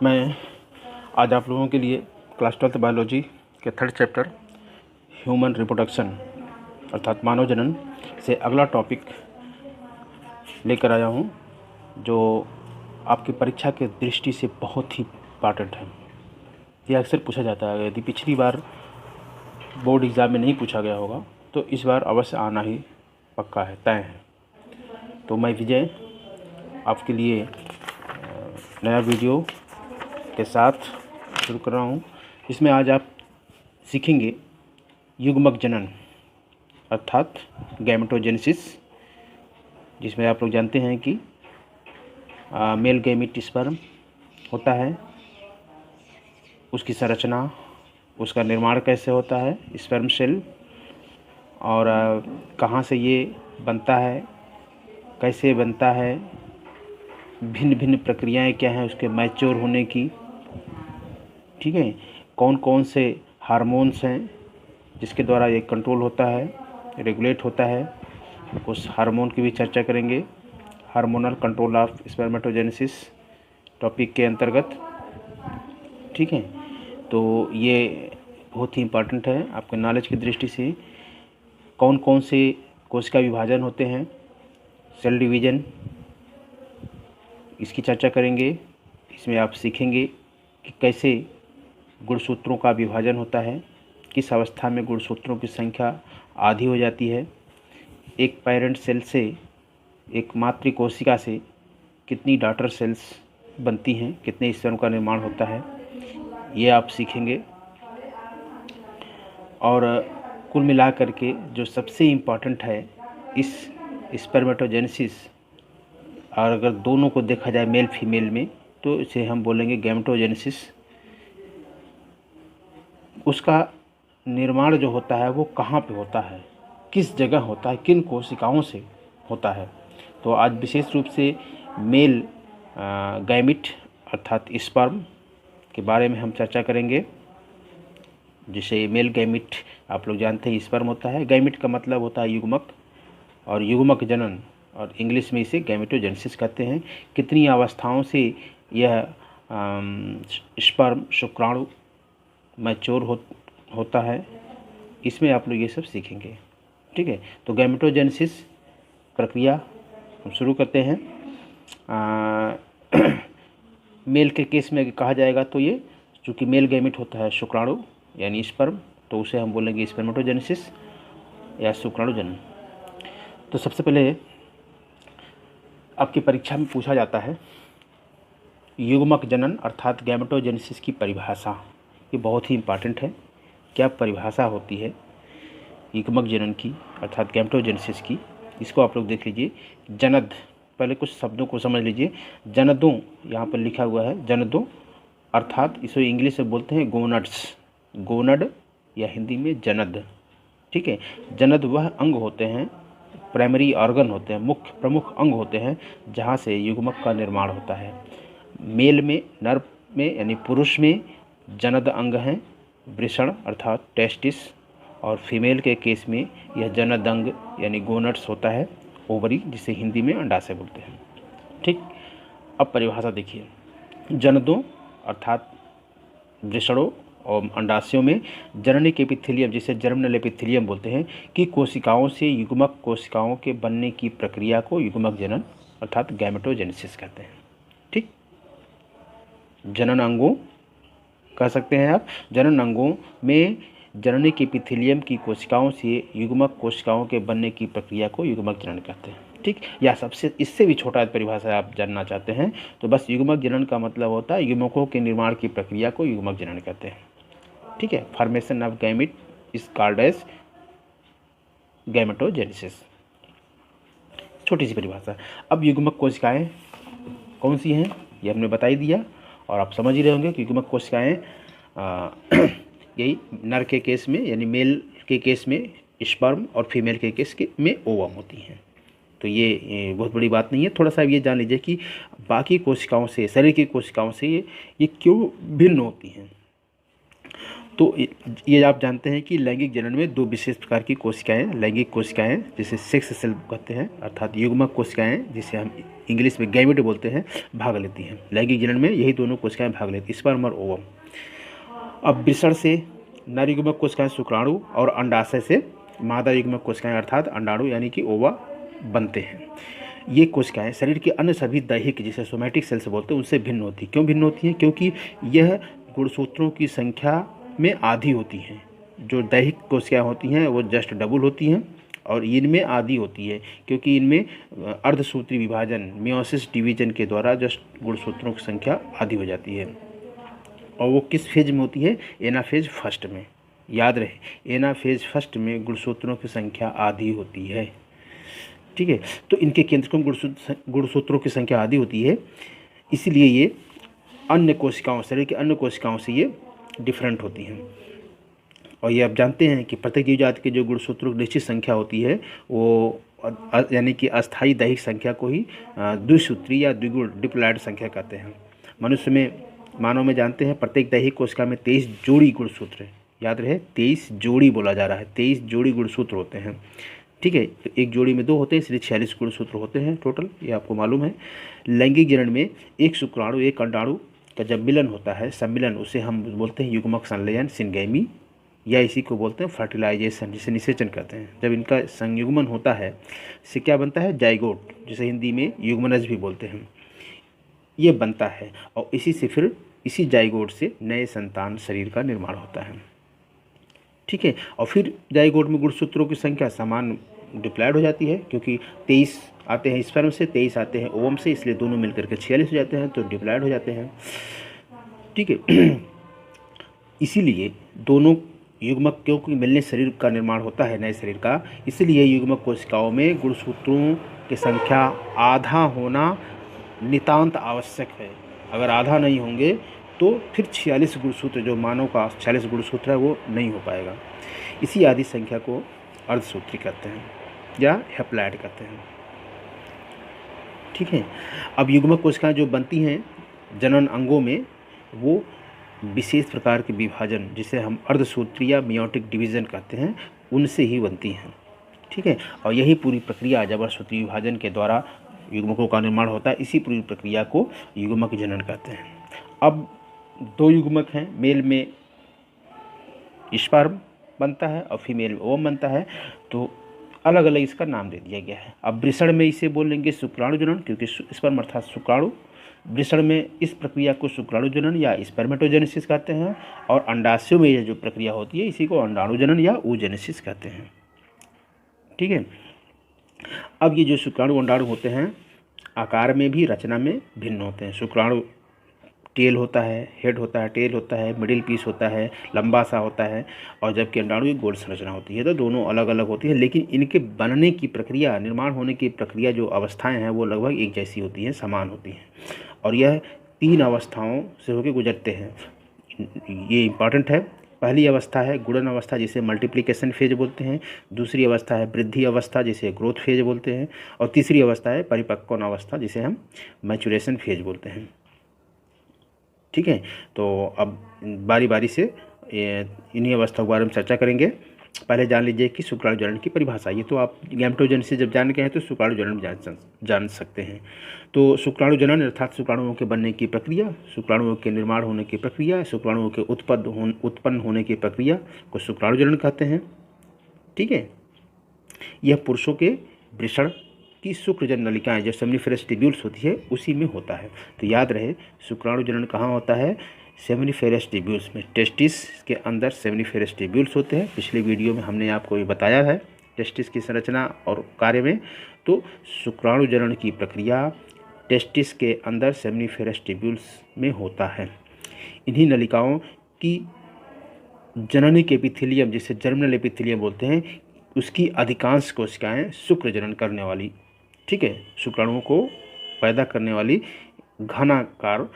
मैं आज आप लोगों के लिए क्लास 12 बायोलॉजी के थर्ड चैप्टर ह्यूमन रिप्रोडक्शन अर्थात मानव जनन से अगला टॉपिक लेकर आया हूं, जो आपकी परीक्षा के दृष्टि से बहुत ही इम्पॉर्टेंट है। यह अक्सर पूछा जाता है। यदि पिछली बार बोर्ड एग्ज़ाम में नहीं पूछा गया होगा तो इस बार अवश्य आना ही पक्का है, तय है। तो मैं विजय आपके लिए नया वीडियो के साथ शुरू कर रहा हूँ। इसमें आज आप सीखेंगे युग्मक जनन अर्थात गैमेटोजेनेसिस, जिसमें आप लोग जानते हैं कि मेल गैमीट स्पर्म होता है, उसकी संरचना, उसका निर्माण कैसे होता है, स्पर्म सेल, और कहाँ से ये बनता है, कैसे बनता है, भिन्न भिन्न प्रक्रियाएं क्या हैं उसके मैच्योर होने की, ठीक है। कौन कौन से हार्मोन्स हैं जिसके द्वारा ये कंट्रोल होता है, रेगुलेट होता है, उस हार्मोन की भी चर्चा करेंगे। Hormonal control of spermatogenesis topic के अंतर्गत, ठीक है। तो ये बहुत ही इम्पॉर्टेंट है आपके नॉलेज की दृष्टि से। कौन कौन से कोशिका विभाजन होते हैं, सेल डिवीजन, इसकी चर्चा करेंगे। इसमें आप सीखेंगे कि कैसे गुणसूत्रों का विभाजन होता है, किस अवस्था में गुणसूत्रों की संख्या आधी हो जाती है, एक पेरेंट सेल से, एक मातृ कोशिका से कितनी डॉटर सेल्स बनती हैं, कितने स्पर्म का निर्माण होता है, ये आप सीखेंगे। और कुल मिलाकर के जो सबसे इम्पॉर्टेंट है इस स्पर्मेटोजेनेसिस, और अगर दोनों को देखा जाए मेल फीमेल में, तो इसे हम बोलेंगे गैमेटोजेनेसिस। उसका निर्माण जो होता है वो कहाँ पे होता है, किस जगह होता है, किन कोशिकाओं से होता है। तो आज विशेष रूप से मेल गैमिट अर्थात स्पर्म के बारे में हम चर्चा करेंगे। जिसे मेल गैमिट आप लोग जानते हैं स्पर्म होता है, गैमिट का मतलब होता है युग्मक, और युग्मक जनन, और इंग्लिश में इसे गैमेटोजेनेसिस कहते हैं। कितनी अवस्थाओं से यह स्पर्म शुक्राणु मैच्योर होता है, इसमें आप लोग ये सब सीखेंगे, ठीक है। तो गैमेटोजेनेसिस प्रक्रिया हम शुरू करते हैं। मेल के केस में कहा जाएगा तो ये चूँकि मेल गैमिट होता है शुक्राणु यानी स्पर्म, तो उसे हम बोलेंगे स्पर्मेटोजेनेसिस या शुक्राणु जनन। तो सबसे पहले आपकी परीक्षा में पूछा जाता है युग्मक जनन अर्थात गैमेटोजेनेसिस की परिभाषा। ये बहुत ही इम्पॉर्टेंट है। क्या परिभाषा होती है युग्मक जनन की अर्थात गैमेटोजेनेसिस की, इसको आप लोग देख लीजिए। जनद, पहले कुछ शब्दों को समझ लीजिए। जनदों यहाँ पर लिखा हुआ है, जनदों अर्थात इसे इंग्लिश में बोलते हैं गोनड्स, गोनड या हिंदी में जनद, ठीक है। जनद वह अंग होते हैं, प्राइमरी ऑर्गन होते हैं, मुख्य प्रमुख अंग होते हैं जहाँ से युग्मक का निर्माण होता है। मेल में, नर में यानी पुरुष में जनद अंग हैं, वृषण अर्थात टेस्टिस, और फीमेल के केस में यह जनद अंग यानी गोनड्स होता है, ओवरी, जिसे हिंदी में अंडाशय बोलते हैं, ठीक। अब परिभाषा देखिए। जनदों अर्थात वृषणों और अंडाशयों में जननी के एपिथेलियम, जिसे जर्मिनल एपिथेलियम बोलते हैं, कि कोशिकाओं से युग्मक कोशिकाओं के बनने की प्रक्रिया को युग्मक जनन अर्थात गैमेटोजेनेसिस कहते हैं, ठीक। जनन अंगों कह सकते हैं आप। जनन अंगों में जननी के एपिथेलियम की कोशिकाओं से युग्मक कोशिकाओं के बनने की प्रक्रिया को युग्मक जनन कहते हैं, ठीक। या सबसे इससे भी छोटा परिभाषा आप जानना चाहते हैं तो बस युग्मक जनन का मतलब होता है युग्मकों के निर्माण की प्रक्रिया को युग्मक जनन कहते हैं, ठीक है। Formation of gamete is called as gametogenesis, छोटी सी परिभाषा। अब युग्मक कोशिकाएं कौन सी हैं ये हमने बता ही दिया, और आप समझ ही रहे होंगे कि युग्मक कोशिकाएं यही नर के केस में यानी मेल के केस में स्पर्म और फीमेल के केस में ओवम होती हैं। तो ये बहुत बड़ी बात नहीं है। थोड़ा सा ये जान लीजिए कि बाकी कोशिकाओं से, शरीर की कोशिकाओं से ये क्यों भिन्न होती हैं। तो ये आप जानते हैं कि लैंगिक जनन में दो विशेष प्रकार की कोशिकाएं, लैंगिक कोशिकाएं जिसे सेक्स सेल कहते हैं, अर्थात युग्मक कोशिकाएं जिसे हम इंग्लिश में गैमेट बोलते हैं, भाग लेती हैं। लैंगिक जनन में यही दोनों कोशिकाएं भाग लेती हैं, स्पर्म और ओवम। अब वृषण से नर युग्मक कोशिकाएं शुक्राणु और अंडाशय से मादा युग्मक कोशिकाएं अर्थात अंडाणु यानी कि ओवा बनते हैं। ये कोशिकाएं शरीर के अन्य सभी दैहिक जिसे सोमैटिक सेल्स बोलते हैं उनसे भिन्न होती हैं। क्यों भिन्न होती हैं? क्योंकि यह गुणसूत्रों की संख्या में आधी होती हैं। जो दैहिक कोशिकाएं होती हैं वो जस्ट डबल होती हैं और इनमें आधी होती है, क्योंकि इनमें अर्धसूत्री विभाजन मियोसिस डिवीजन के द्वारा जस्ट गुणसूत्रों की संख्या आधी हो जाती है। और वो किस फेज में होती है? एनाफेज फर्स्ट में। याद रहे, एनाफेज फर्स्ट में गुणसूत्रों की संख्या आधी होती है। ठीक है, तो इनके केंद्रकों गुणसूत्रों की संख्या आधी होती है, इसलिए ये अन्य कोशिकाओं, शरीर के अन्य कोशिकाओं से ये डिफरेंट होती हैं। और ये आप जानते हैं कि प्रत्येक जीव जाति के जो गुणसूत्रों की निश्चित संख्या होती है वो यानी कि अस्थायी दैहिक संख्या को ही द्विसूत्री या द्विगुण डिप्लॉयड संख्या कहते हैं। मनुष्य में, मानव में जानते हैं प्रत्येक दैहिक कोशिका में 23 जोड़ी गुणसूत्र है। याद रहे, 23 जोड़ी बोला जा रहा है, 23 जोड़ी गुणसूत्र होते हैं। ठीक है, तो एक जोड़ी में 2 होते हैं, इसलिए 46 गुणसूत्र होते हैं टोटल, ये आपको मालूम है। लैंगिक जनन में एक शुक्राणु एक अंडाणु का जब मिलन होता है, सम्मिलन, उसे हम बोलते हैं युग्मक संलयन, सिनगैमी, या इसी को बोलते हैं फर्टिलाइजेशन, जिसे निषेचन कहते हैं। जब इनका संयुग्मन होता है इससे क्या बनता है? जाइगोट, जिसे हिंदी में युग्मनज भी बोलते हैं, ये बनता है। और इसी से फिर इसी जाइगोट से नए संतान शरीर का निर्माण होता है। ठीक है, और फिर जाइगोट में गुणसूत्रों की संख्या समान डिप्लॉयड हो जाती है, क्योंकि 23 आते हैं स्पर्म से, 23 आते हैं ओवम से, इसलिए दोनों मिलकर के 46 हो जाते हैं, तो डिप्लॉयड हो जाते हैं। ठीक है, इसीलिए दोनों युग्मक क्योंकि मिलने शरीर का निर्माण होता है, नए शरीर का, इसलिए युग्मक कोशिकाओं में गुणसूत्रों की संख्या आधा होना नितांत आवश्यक है। अगर आधा नहीं होंगे तो फिर 46 गुणसूत्र, जो मानव का 46 गुणसूत्र है, वो नहीं हो पाएगा। इसी आधी संख्या को अर्धसूत्री कहते हैं या हैप्लॉयड कहते हैं। ठीक है, अब युग्मक कोशिकाएं जो बनती हैं जनन अंगों में, वो विशेष प्रकार के विभाजन जिसे हम अर्धसूत्री या मियोटिक डिवीजन कहते हैं, उनसे ही बनती हैं। ठीक है, और यही पूरी प्रक्रिया जब अर्धसूत्री विभाजन के द्वारा युग्मकों का निर्माण होता है, इसी पूरी प्रक्रिया को युग्मक जनन कहते हैं। अब 2 युग्मक हैं, मेल में स्पर्म बनता है और फीमेल में ओवम बनता है, तो अलग अलग इसका नाम दे दिया गया है। अब वृषण में इसे बोलेंगे शुक्राणु जनन, क्योंकि स्पर्म अर्थात शुक्राणु। वृषण में इस प्रक्रिया को शुक्राणु जनन या स्पर्मेटोजेनेसिस कहते हैं, और अंडाशयों में यह जो प्रक्रिया होती है इसी को अंडाणु जनन या oogenesis कहते हैं। ठीक है, अब ये जो शुक्राणु अंडाणु होते हैं आकार में भी रचना में भिन्न होते हैं। शुक्राणु टेल होता है, हेड होता है, टेल होता है, मिडिल पीस होता है, लंबा सा होता है, और जबकि अंडाणु की गोल संरचना होती है। तो दोनों अलग अलग होती है, लेकिन इनके बनने की प्रक्रिया, निर्माण होने की प्रक्रिया, जो अवस्थाएं हैं वो लगभग एक जैसी होती हैं, समान होती हैं, और यह 3 अवस्थाओं से होकर गुजरते हैं। ये इम्पॉर्टेंट है। पहली अवस्था है गुणन अवस्था, जिसे मल्टीप्लिकेशन फेज बोलते हैं। दूसरी अवस्था है वृद्धि अवस्था, जिसे ग्रोथ फेज बोलते हैं। और तीसरी अवस्था है परिपक्वन अवस्था, जिसे हम मैचुरेशन फेज बोलते हैं। ठीक है, तो अब बारी बारी से इन्हीं अवस्थाओं के बारे में चर्चा करेंगे। पहले जान लीजिए कि शुक्राणु जनन की परिभाषा। ये तो आप गैमेटोजेनेसिस जब जान के हैं तो शुक्राणु जनन जान सकते हैं। तो शुक्राणु जनन अर्थात शुक्राणुओं के बनने की प्रक्रिया, शुक्राणुओं के निर्माण होने की प्रक्रिया, शुक्राणुओं के उत्पन्न होने की प्रक्रिया को शुक्राणु जनन कहते हैं। ठीक है, यह पुरुषों के वृषण की शुक्रजन नलिकाएं जो सेमिनिफेरस ट्यूब्यूल्स होती है उसी में होता है। तो याद रहे, शुक्राणु जनन कहाँ होता है? सेमिनिफेरस ट्यूब्यूल्स में। टेस्टिस के अंदर सेमिनिफेरस ट्यूब्यूल्स होते हैं। पिछले वीडियो में हमने आपको ये बताया है टेस्टिस की संरचना और कार्य में। तो शुक्राणु जनन की प्रक्रिया टेस्टिस के अंदर सेमिनिफेरस ट्यूब्यूल्स में होता है। इन्हीं नलिकाओं की जननी के एपिथेलियम, जिसे जर्मिनल एपिथेलियम बोलते हैं, उसकी अधिकांश कोशिकाएं शुक्र जनन करने वाली, ठीक है, शुक्राणुओं को पैदा करने वाली घनाकार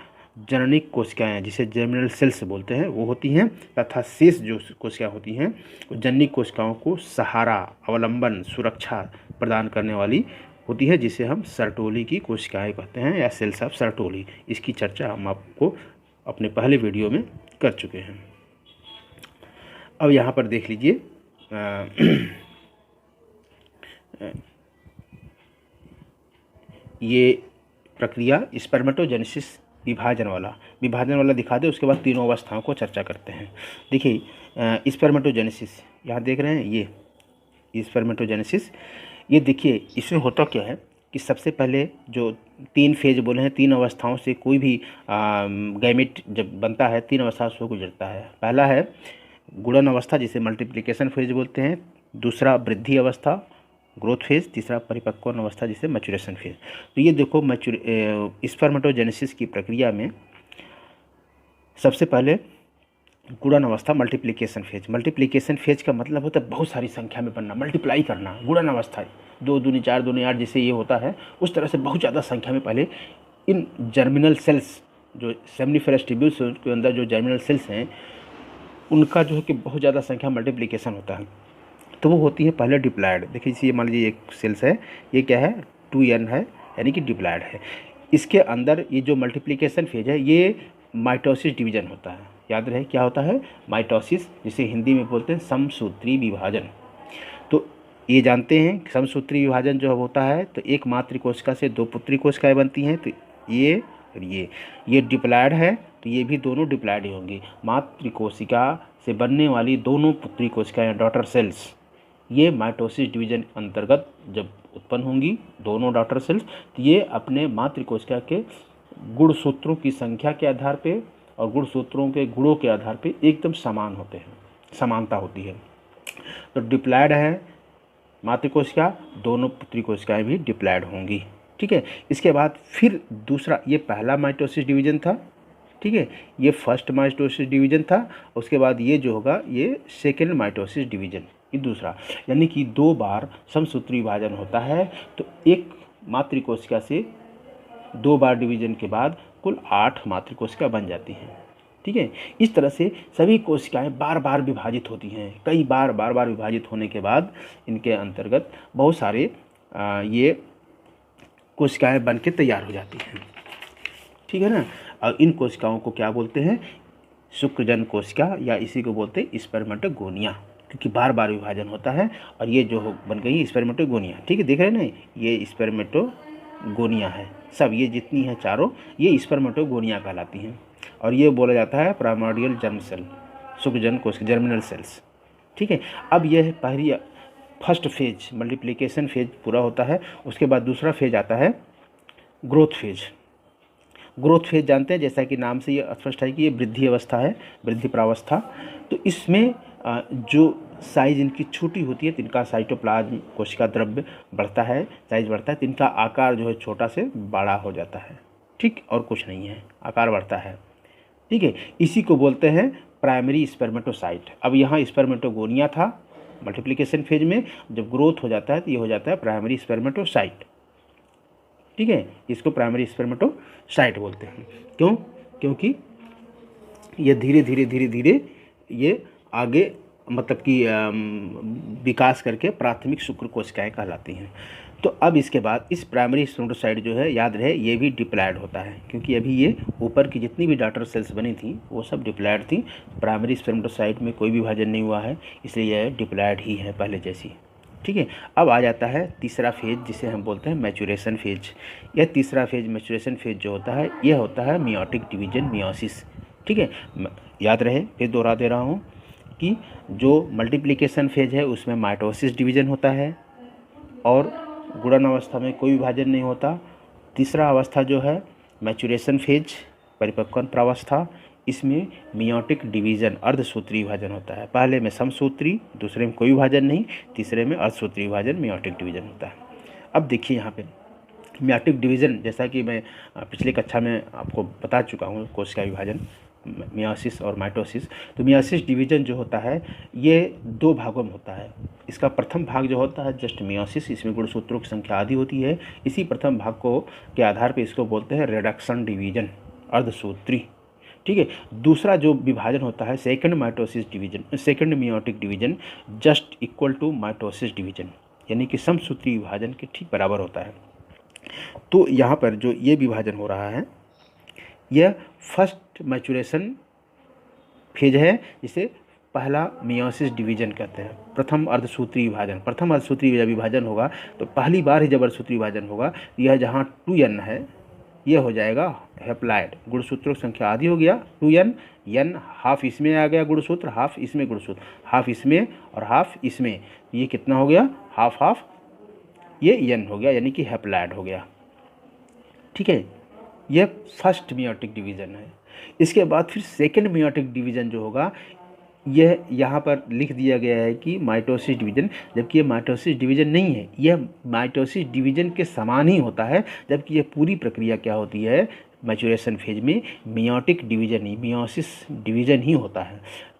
जननिक कोशिकाएं, जिसे जर्मिनल सेल्स बोलते हैं, वो होती हैं। तथा शेष जो कोशिकाएं होती हैं वो जननिक कोशिकाओं को सहारा, अवलंबन, सुरक्षा प्रदान करने वाली होती है, जिसे हम सर्टोली की कोशिकाएं कहते हैं या सेल्स ऑफ सर्टोली। इसकी चर्चा हम आपको अपने पहले वीडियो में कर चुके हैं। अब यहाँ पर देख लीजिए ये प्रक्रिया स्पर्मेटोजेनेसिस विभाजन वाला दिखा दे, उसके बाद तीनों अवस्थाओं को चर्चा करते हैं। देखिए स्पर्मेटोजेनेसिस यहाँ देख रहे हैं, ये स्पर्मेटोजेनेसिस, ये देखिए इसमें होता क्या है कि सबसे पहले जो 3 फेज बोले हैं, 3 अवस्थाओं से कोई भी गैमेट जब बनता है 3 अवस्थाओं से गुजरता है। पहला है गुणन अवस्था जिसे मल्टीप्लिकेशन फेज बोलते हैं, दूसरा वृद्धि अवस्था ग्रोथ फेज, तीसरा परिपक्वन अवस्था जिसे मैच्योरेशन फेज। तो ये देखो स्पर्मेटोजेनेसिस की प्रक्रिया में सबसे पहले गुणन अवस्था मल्टीप्लिकेशन फेज का मतलब होता है बहुत सारी संख्या में बनना, मल्टीप्लाई करना। गुणन अवस्था 2 दूनी 4 दूनी 8 जैसे ये होता है, उस तरह से बहुत ज़्यादा संख्या में पहले इन जर्मिनल सेल्स जो सेमनीफेरस ट्यूब्यूल्स के अंदर जो जर्मिनल सेल्स हैं उनका जो है कि बहुत ज़्यादा संख्या मल्टीप्लिकेशन होता है, तो वो होती है पहले डिप्लॉयड। देखिए इसे मान लीजिए एक सेल्स है, ये क्या है 2n है, यानी कि डिप्लॉयड है। इसके अंदर ये जो मल्टीप्लिकेशन फेज है ये माइटोसिस डिवीजन होता है। याद रहे क्या होता है माइटोसिस, जिसे हिंदी में बोलते हैं समसूत्री विभाजन। तो ये जानते हैं समसूत्री विभाजन जो होता है तो एक मातृ कोशिका से 2 पुत्री कोशिकाएँ बनती हैं। तो ये और ये डिप्लॉयड है, तो ये भी दोनों डिप्लॉयड ही होंगी। मातृ कोशिका से बनने वाली दोनों पुत्री कोशिकाएँ डॉटर सेल्स ये माइटोसिस डिवीजन अंतर्गत जब उत्पन्न होंगी दोनों डॉटर सेल्स, तो ये अपने मातृ कोशिका के गुणसूत्रों की संख्या के आधार पे और गुणसूत्रों के गुणों के आधार पे एकदम समान होते हैं, समानता होती है। तो डिप्लॉयड है मातृ कोशिका, दोनों पुत्री कोशिकाएँ भी डिप्लॉयड होंगी। ठीक है, इसके बाद फिर दूसरा, ये पहला माइटोसिस डिवीजन था, ठीक है, ये फर्स्ट माइटोसिस डिवीजन था। उसके बाद ये जो होगा ये सेकेंड माइटोसिस डिवीजन, ये दूसरा, यानी कि 2 बार समसूत्री विभाजन होता है। तो एक मातृ कोशिका से 2 बार डिवीजन के बाद कुल 8 मातृ कोशिका बन जाती हैं। ठीक है, इस तरह से सभी कोशिकाएं बार बार विभाजित होती हैं। कई बार विभाजित होने के बाद इनके अंतर्गत बहुत सारे ये कोशिकाएं बन के तैयार हो जाती हैं। ठीक है ना, और इन कोशिकाओं को क्या बोलते हैं शुक्रजन कोशिका, या इसी को बोलते हैं स्पर्मेटोगोनिया, क्योंकि बार बार विभाजन होता है। और ये जो बन गई स्पर्मेटोगोनिया, ठीक है, देख रहे हैं ना, ये स्पर्मेटोगोनिया है। सब ये जितनी है चारों ये स्पर्मेटोगोनिया कहलाती हैं। और ये बोला जाता है प्राइमोर्डियल जर्म सेल, शुक्रजन कोशिका, जर्मिनल सेल्स। ठीक है, अब यह पहली फर्स्ट फेज मल्टीप्लिकेशन फेज पूरा होता है। उसके बाद दूसरा फेज आता है ग्रोथ फेज जानते हैं, जैसा कि नाम से ये स्पष्ट है कि ये वृद्धि अवस्था है, वृद्धि प्रावस्था। तो इसमें जो साइज इनकी छोटी होती है, तिनका साइटोप्लाज्म कोशिका द्रव्य बढ़ता है, साइज बढ़ता है, तिनका आकार जो है छोटा से बड़ा हो जाता है। ठीक, और कुछ नहीं है, आकार बढ़ता है। ठीक है, इसी को बोलते हैं प्राइमरी स्पर्मेटोसाइट। अब यहाँ स्पर्मेटोगोनिया था मल्टीप्लिकेशन फेज में, जब ग्रोथ हो जाता है तो ये हो जाता है प्राइमरी स्पर्मेटोसाइट। ठीक है, इसको प्राइमरी स्पर्मेटोसाइट बोलते हैं। क्यों? क्योंकि ये धीरे धीरे ये आगे मतलब कि विकास करके प्राथमिक शुक्र कोशिकाएं कहलाती हैं। तो अब इसके बाद इस प्राइमरी स्पर्मेटोसाइट जो है, याद रहे ये भी डिप्लॉयड होता है, क्योंकि अभी ये ऊपर की जितनी भी डॉटर सेल्स बनी थी वो सब डिप्लॉयड थी। प्राइमरी स्पर्मेटोसाइट में कोई विभाजन नहीं हुआ है, इसलिए यह डिप्लॉयड ही है पहले जैसी। ठीक है, अब आ जाता है तीसरा फेज जिसे हम बोलते हैं मैच्योरेशन फेज। यह तीसरा फेज मैच्योरेशन फेज जो होता है यह होता है मियोटिक डिवीजन, मियोसिस। ठीक है, याद रहे, फिर दोहरा दे रहा हूँ कि जो मल्टीप्लिकेशन फेज है उसमें माइटोसिस डिवीजन होता है और गुणन अवस्था में कोई विभाजन नहीं होता। तीसरा अवस्था जो है मैच्योरेशन फेज, परिपक्वन प्रावस्था, इसमें मियोटिक डिवीजन, अर्धसूत्री विभाजन होता है। पहले में समसूत्री, दूसरे में कोई विभाजन नहीं, तीसरे में अर्धसूत्री विभाजन, मियोटिक डिवीजन होता है। अब देखिए यहाँ पे मियोटिक डिवीजन, जैसा कि मैं पिछली कक्षा में आपको बता चुका हूँ कोशिका विभाजन, मियोसिस और माइटोसिस। तो मियोसिस डिवीजन जो होता है ये 2 भागों में होता है। इसका प्रथम भाग जो होता है जस्ट मियोसिस, इसमें गुणसूत्रों की संख्या आधी होती है। इसी प्रथम भाग को के आधार पर इसको बोलते हैं रिडक्शन डिवीजन, अर्धसूत्री। ठीक है, दूसरा जो विभाजन होता है second mitosis division, second meiotic division just equal to mitosis division, यानी कि समसूत्री विभाजन के ठीक बराबर होता है। तो यहाँ पर जो ये विभाजन हो रहा है यह फर्स्ट मैच्योरेशन फेज है, जिसे पहला मियोसिस डिवीजन कहते हैं, प्रथम अर्धसूत्री विभाजन। प्रथम अर्धसूत्री जब विभाजन होगा तो पहली बार ही जब अर्धसूत्री विभाजन होगा, यह जहाँ 2n है यह हो जाएगा हैप्लॉइड, गुणसूत्रों की संख्या आधी हो गया 2n, n हाफ इसमें आ गया गुणसूत्र, हाफ इसमें गुणसूत्र, हाफ इसमें और हाफ इसमें, ये कितना हो गया हाफ हाफ, ये n हो गया, यानी कि हैप्लॉइड हो गया। ठीक है, यह फर्स्ट मियोटिक डिवीज़न है। इसके बाद फिर सेकंड मियोटिक डिवीज़न जो होगा, यह यहाँ पर लिख दिया गया है कि माइटोसिस डिवीज़न, जबकि ये माइटोसिस डिवीज़न नहीं है, यह माइटोसिस डिवीज़न के समान ही होता है, जबकि यह पूरी प्रक्रिया क्या होती है मैच्योरेशन फेज में मियोटिक डिवीज़न ही, मियोसिस डिवीज़न ही होता है,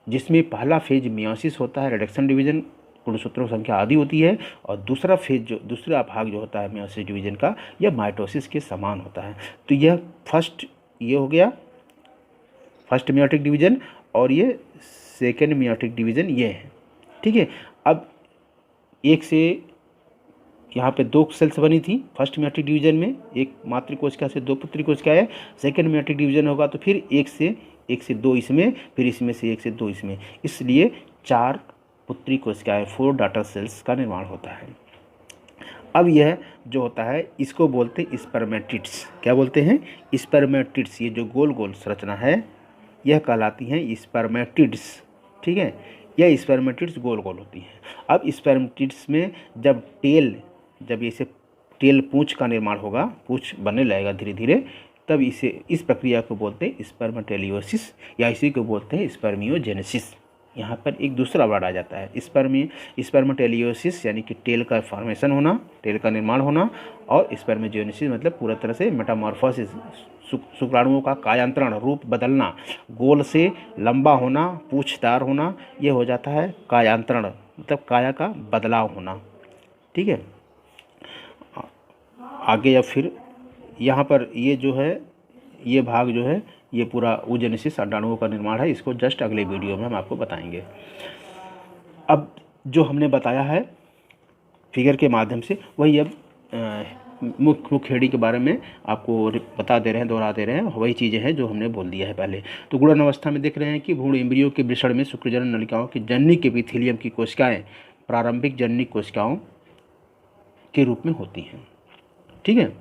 जिसमें पहला फेज मियोसिस होता है, रिडक्शन डिवीज़न, गुणसूत्रों की संख्या आधी होती है, और दूसरा फेज जो दूसरा भाग जो होता है मियोसिस डिवीज़न का, यह माइटोसिस के समान होता है। तो यह फर्स्ट ये हो गया फर्स्ट मियोटिक डिवीज़न, और ये सेकेंड मियोटिक डिवीज़न ये है। ठीक है, अब एक से यहाँ पे 2 सेल्स बनी थी फर्स्ट मियोटिक डिवीज़न में, एक मातृ कोशिका से 2 पुत्री कोशिका है। सेकेंड मियोटिक डिवीज़न होगा तो फिर 1 से 2 इसमें, फिर इसमें से 1 से 2 इसमें, इसलिए 4 पुत्री कोशिकाएँ 4 डॉटर सेल्स का निर्माण होता है। अब यह जो होता है इसको बोलते हैं स्पर्मेटिड्स। क्या बोलते हैं स्पर्मेटिड्स। ये जो गोल गोल संरचना है यह कहलाती हैं स्पर्मेटिड्स। ठीक है, यह स्पर्मेटिड्स गोल गोल होती हैं। अब स्पर्मेटिड्स में जब इसे टेल पूंछ का निर्माण होगा, पूंछ बनने लगेगा धीरे धीरे, तब इस प्रक्रिया को बोलते हैं स्पर्मेटेलियोसिस, या इसी को बोलते हैं स्पर्मियोजेनेसिस। यहाँ पर एक दूसरा वर्ड आ जाता है स्पर्मेटेलियोसिस, यानी कि टेल का फॉर्मेशन होना, टेल का निर्माण होना, और स्पर्मियोजेनेसिस मतलब पूरा तरह से मेटामॉर्फोसिस, शुक्राणुओं का कायांतरण, रूप बदलना, गोल से लंबा होना, पूंछदार होना, ये हो जाता है कायांतरण, मतलब काया का बदलाव होना। ठीक है, आगे या फिर यहाँ पर ये जो है ये भाग जो है ये पूरा oogenesis अंडाणुओं का निर्माण है, इसको जस्ट अगले वीडियो में हम आपको बताएंगे। अब जो हमने बताया है फिगर के माध्यम से, वही अब मुख्य हेडी के बारे में आपको बता दे रहे हैं, दोहरा दे रहे हैं, वही चीज़ें हैं जो हमने बोल दिया है पहले। तो गुणन अवस्था में देख रहे हैं कि भ्रूण एम्ब्रियो के वृषण में शुक्रजनन नलिकाओं की जननी के एपिथेलियम की कोशिकाएँ प्रारंभिक जननी कोशिकाओं के रूप में होती हैं। ठीक है,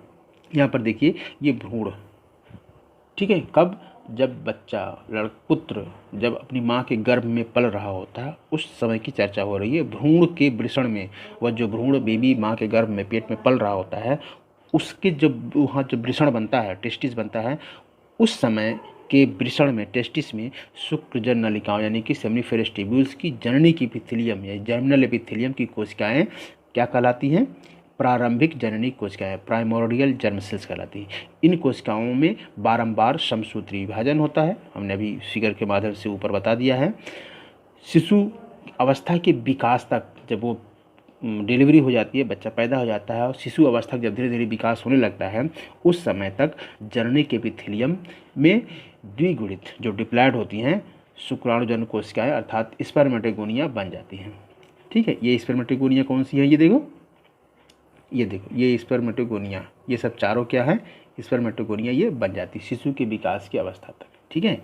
यहाँ पर देखिए ये भ्रूण, ठीक है, कब जब बच्चा पुत्र जब अपनी माँ के गर्भ में पल रहा होता है उस समय की चर्चा हो रही है। भ्रूण के वृषण में, वह जो भ्रूण बेबी माँ के गर्भ में पेट में पल रहा होता है, उसके जब वहाँ जो वृषण बनता है, टेस्टिस बनता है, उस समय के वृषण में, टेस्टिस में शुक्रजन नलिकाओं यानी कि सेमिनिफेरस ट्यूब्यूल्स की जननी की एपिथेलियम या जर्मिनल एपिथेलियम की कोशिकाएँ क्या कहलाती हैं प्रारंभिक जननी कोशिकाएं, प्राइमोर्डियल जर्म सेल्स कहलाती हैं। इन कोशिकाओं में बारंबार समसूत्री विभाजन होता है, हमने अभी फिगर के माध्यम से ऊपर बता दिया है। शिशु अवस्था के विकास तक, जब वो डिलीवरी हो जाती है, बच्चा पैदा हो जाता है और शिशु अवस्था जब धीरे धीरे विकास होने लगता है, उस समय तक जननी के एपिथेलियम में द्विगुणित जो डिप्लॉयड होती हैं शुक्राणुजन कोशिकाएँ अर्थात स्पर्मेटोगोनिया बन जाती हैं। ठीक है, ये स्पर्मेटोगोनिया कौन सी है, ये देखो ये स्पर्मेटोगोनिया, ये सब चारों क्या है स्पर्मेटोगोनिया, ये बन जाती शिशु के विकास की अवस्था तक। ठीक है,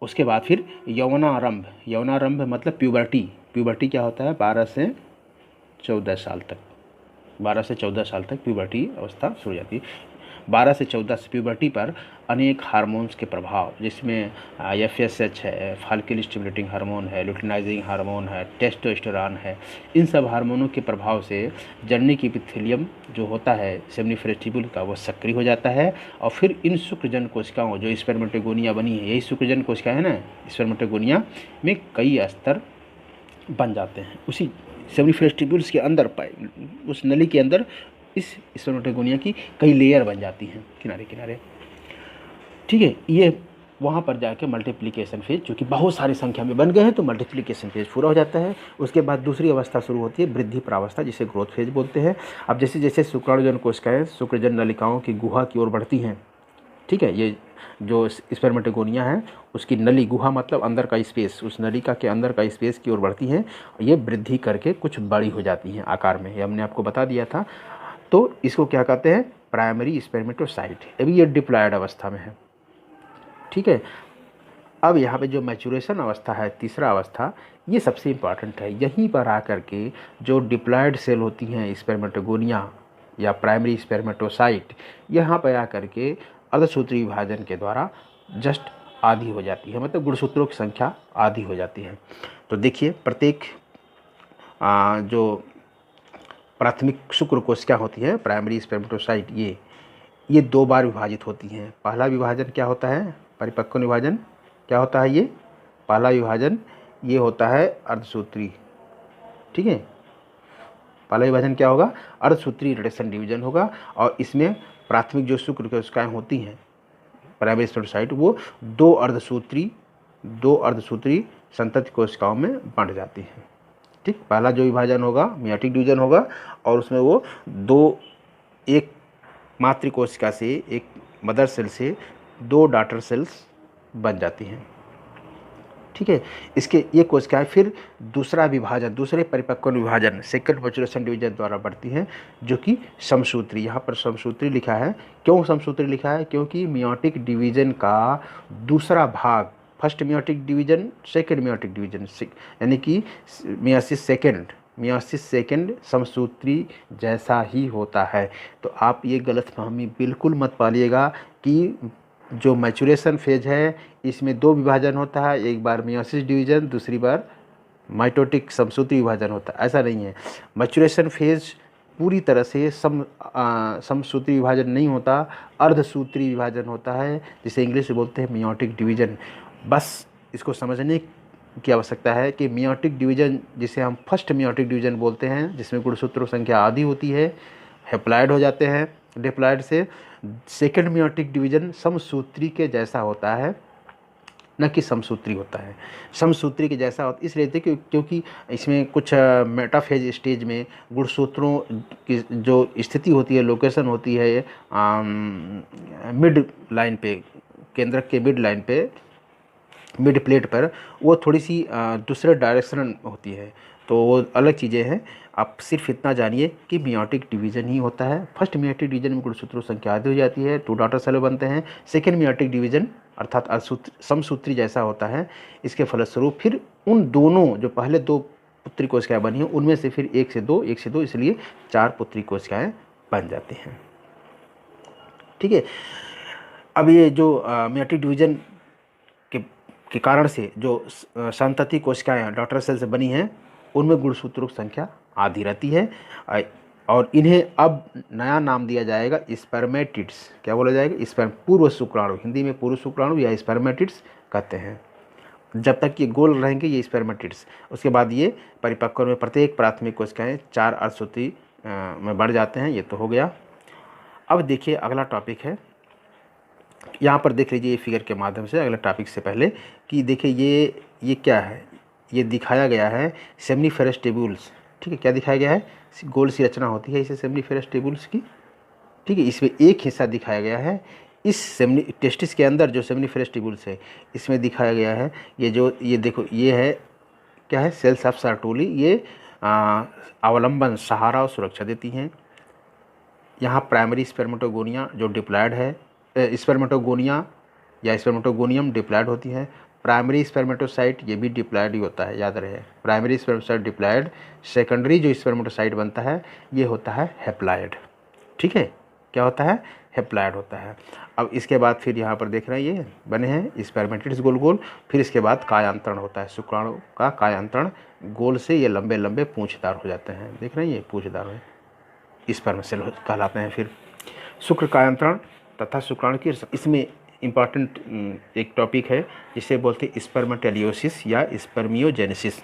उसके बाद फिर यौनारंभ मतलब प्यूबर्टी क्या होता है 12 से 14 साल तक, 12 से 14 साल तक प्यूबर्टी अवस्था शुरू हो जाती है। 12 से 14 से प्यूबर्टी पर अनेक हार्मोन्स के प्रभाव, जिसमें FSH है, फॉलिकल स्टिमुलेटिंग हार्मोन है, लुटिनाइजिंग हार्मोन है, टेस्टोस्टेरोन है, इन सब हार्मोनों के प्रभाव से जननी की एपिथेलियम जो होता है सेमिनिफेरस ट्यूब्यूल का, वो सक्रिय हो जाता है, और फिर इन शुक्रजन कोशिकाओं जो स्पर्मेटोगोनिया बनी है, यही शुक्रजन कोशिकाएं है ना, स्पर्मेटोगोनिया में कई स्तर बन जाते हैं उसी सेमिनिफेरस ट्यूब्यूल्स के अंदर, उस नली के अंदर इस स्पर्मेटोगोनिया की कई लेयर बन जाती हैं किनारे किनारे। ठीक है, ये वहाँ पर जाके मल्टीप्लिकेशन फेज, जो कि बहुत सारी संख्या में बन गए हैं तो मल्टीप्लिकेशन फेज पूरा हो जाता है। उसके बाद दूसरी अवस्था शुरू होती है वृद्धि प्रावस्था, जिसे ग्रोथ फेज बोलते हैं। अब जैसे जैसे शुक्राणुजन कोशिकाएं शुक्रजन नलिकाओं की गुहा की ओर बढ़ती हैं, ठीक है, ये जो स्पर्मेटोगोनिया है उसकी नली, गुहा मतलब अंदर का स्पेस, उस नलिका के अंदर का स्पेस की ओर बढ़ती हैं, ये वृद्धि करके कुछ बड़ी हो जाती हैं आकार में, ये हमने आपको बता दिया था। तो इसको क्या कहते हैं प्राइमरी स्पर्मेटोसाइट। अभी ये डिप्लॉयड अवस्था में है। ठीक है, अब यहाँ पे जो मैचुरेशन अवस्था है, तीसरा अवस्था, ये सबसे इम्पॉर्टेंट है। यहीं पर आकर के जो डिप्लॉयड सेल होती हैं स्पर्मेटोगोनिया या प्राइमरी स्पर्मेटोसाइट, यहाँ पर आकर के अर्धसूत्री विभाजन के द्वारा जस्ट आधी हो जाती है, मतलब गुणसूत्रों की संख्या आधी हो जाती है। तो देखिए प्रत्येक जो प्राथमिक शुक्र कोशिका होती है प्राइमरी स्पर्मेटोसाइट, ये 2 बार विभाजित होती हैं। पहला विभाजन क्या होता है, परिपक्व विभाजन क्या होता है, ये पहला विभाजन ये होता है अर्धसूत्री, ठीक है। पहला विभाजन क्या होगा, अर्धसूत्री रिडक्शन डिवीजन होगा, और इसमें प्राथमिक जो शुक्र कोशिकाएं होती हैं प्राइमरी स्पर्मेटोसाइट, वो 2 अर्धसूत्री संतति कोशिकाओं में बंट जाती हैं, ठीक। पहला जो विभाजन होगा मियोटिक डिवीजन होगा, और उसमें वो एक मातृ कोशिका से, एक मदर सेल से 2 डॉटर सेल्स बन जाती हैं, ठीक है। इसके ये कोशिकाएं फिर दूसरा विभाजन, दूसरे परिपक्व विभाजन सेकंड मैचुरेशन डिवीजन द्वारा बढ़ती हैं, जो कि समसूत्री, यहाँ पर समसूत्री लिखा है। क्यों समसूत्री लिखा है, क्योंकि मियोटिक डिवीजन का दूसरा भाग, first meiotic division second meiotic division, यानी कि मियोसिस सेकंड समसूत्री जैसा ही होता है। तो आप ये गलतफहमी बिल्कुल मत पालिएगा कि जो मैचुरेशन फेज है इसमें 2 विभाजन होता है, एक बार मियोसिस डिवीजन, दूसरी बार माइटोटिक समसूत्री विभाजन होता है, ऐसा नहीं है। मैचुरेशन फेज पूरी तरह से समसूत्री विभाजन नहीं होता, अर्धसूत्री विभाजन होता है, जिसे इंग्लिश में बोलते हैं मियोटिक डिवीजन। बस इसको समझने की आवश्यकता है कि मियोटिक डिवीजन, जिसे हम फर्स्ट मियोटिक डिवीजन बोलते हैं, जिसमें गुणसूत्रों संख्या आधी होती है, हैप्लॉइड हो जाते हैं, डिप्लॉयड से सेकंड मियोटिक डिवीजन समसूत्री के जैसा होता है, न कि समसूत्री होता है। समसूत्री के जैसा होता इसलिए थे क्योंकि इसमें कुछ मेटाफेज स्टेज में गुणसूत्रों की जो स्थिति होती है, लोकेशन होती है मिड लाइन पे, केंद्रक के मिड लाइन पे, मिड प्लेट पर, वो थोड़ी सी दूसरे डायरेक्शन होती है, तो वो अलग चीज़ें हैं। आप सिर्फ इतना जानिए कि मियोटिक डिवीजन ही होता है। फर्स्ट मियोटिक डिवीजन में गुणसूत्रों संख्या आधी हो जाती है, 2 डॉटर सेल बनते हैं। सेकेंड मियोटिक डिवीजन अर्थात समसूत्री जैसा होता है। इसके फलस्वरूप फिर उन दोनों जो पहले 2 पुत्री कोशिकाएं बनी हैं, उनमें से फिर 1 से 2 इसलिए 4 पुत्री कोशिकाएं बन जाती हैं, ठीक है। अब ये जो मियोटिक डिवीजन के कारण से जो संतति कोशिकाएं डॉटर सेल से बनी हैं, उनमें गुणसूत्रों की संख्या आधी रहती है, और इन्हें अब नया नाम दिया जाएगा स्पर्मेटिड्स। क्या बोला जाएगा, पूर्व शुक्राणु, हिंदी में पूर्व शुक्राणु या स्पर्मेटिड्स कहते हैं। जब तक ये गोल रहेंगे ये स्पर्मेटिड्स, उसके बाद ये परिपक्व में प्रत्येक प्राथमिक कोशिकाएं 4 अर्धसूत्री में बढ़ जाते हैं। ये तो हो गया। अब देखिए अगला टॉपिक है, यहाँ पर देख लीजिए फिगर के माध्यम से, अगले टॉपिक से पहले कि देखिए ये क्या है, ये दिखाया गया है सेमनीफेरस टेबुल्स, ठीक है। क्या दिखाया गया है, गोल सी रचना होती है इसे सेमनीफेरस टेबुल्स की, ठीक है। इसमें एक हिस्सा दिखाया गया है, इस टेस्टिस के अंदर जो सेमनीफेरस टेबुल्स है इसमें दिखाया गया है, ये देखो, ये है क्या है, सेल्स ऑफ सर्टोली। ये अवलंबन, सहारा और सुरक्षा देती हैं। यहाँ प्राइमरी स्पर्मेटोगोनिया जो डिप्लॉयड है, स्पर्मेटोगोनिया या स्पर्मेटोगोनियम डिप्लॉयड होती है। प्राइमरी स्पर्मेटोसाइट ये भी डिप्लॉयड ही होता है, याद रहे, प्राइमरी स्पर्मेटोसाइट डिप्लॉयड। सेकेंडरी जो स्पर्मेटोसाइट बनता है ये होता है हैप्लॉयड, ठीक है। क्या होता है, हैप्लॉयड होता है। अब इसके बाद फिर यहाँ पर देख रहे हैं ये बने हैं स्पर्मेटिड्स गोल गोल। फिर इसके बाद कायांतरण होता है, शुक्राणु का कायांतरण, गोल से ये लंबे लंबे पूंछदार हो जाते हैं, देख रहे हैं ये पूंछदार है, स्पर्म सेल कहलाते हैं। फिर शुक्र कायांतरण तथा शुक्राणु की, इसमें इम्पॉर्टेंट एक टॉपिक है जिसे बोलते हैं स्पर्मेटेलियोसिस या स्पर्मियोजेनेसिस।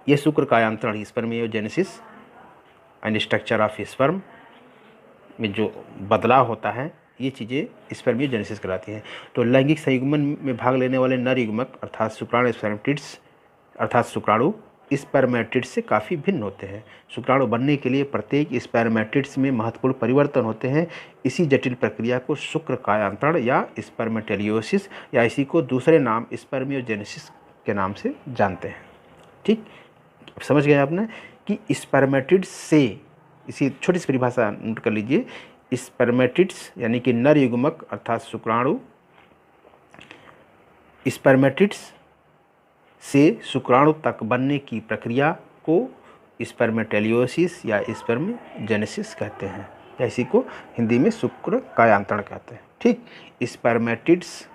ये शुक्र कायांतरण, spermiogenesis and structure of sperm में जो बदलाव होता है, ये चीज़ें स्पर्मियोजेनेसिस कहलाती हैं। तो लैंगिक संयुग्मन में भाग लेने वाले नर युग्मक अर्थात शुक्राणु स्पर्मेटिड्स अर्थात शुक्राणु स्पर्मेटिड्स से काफ़ी भिन्न होते हैं। शुक्राणु बनने के लिए प्रत्येक स्पर्मेटिड्स में महत्वपूर्ण परिवर्तन होते हैं। इसी जटिल प्रक्रिया को शुक्र कायांतरण या स्पर्मेटेलियोसिस या इसी को दूसरे नाम स्पर्मियोजेनेसिस के नाम से जानते हैं, ठीक। समझ गए आपने कि स्पर्मेटिड्स से, इसी छोटी सी परिभाषा नोट कर लीजिए, स्पर्मेटिड्स यानी कि नर युग्मक अर्थात शुक्राणु स्पर्मेटिड्स से शुक्राणु तक बनने की प्रक्रिया को स्पर्मेटेलियोसिस या स्पर्मजेनेसिस कहते हैं, या इसी को हिंदी में शुक्र कायांतरण कहते हैं। ठीक, स्पर्मेटिड्स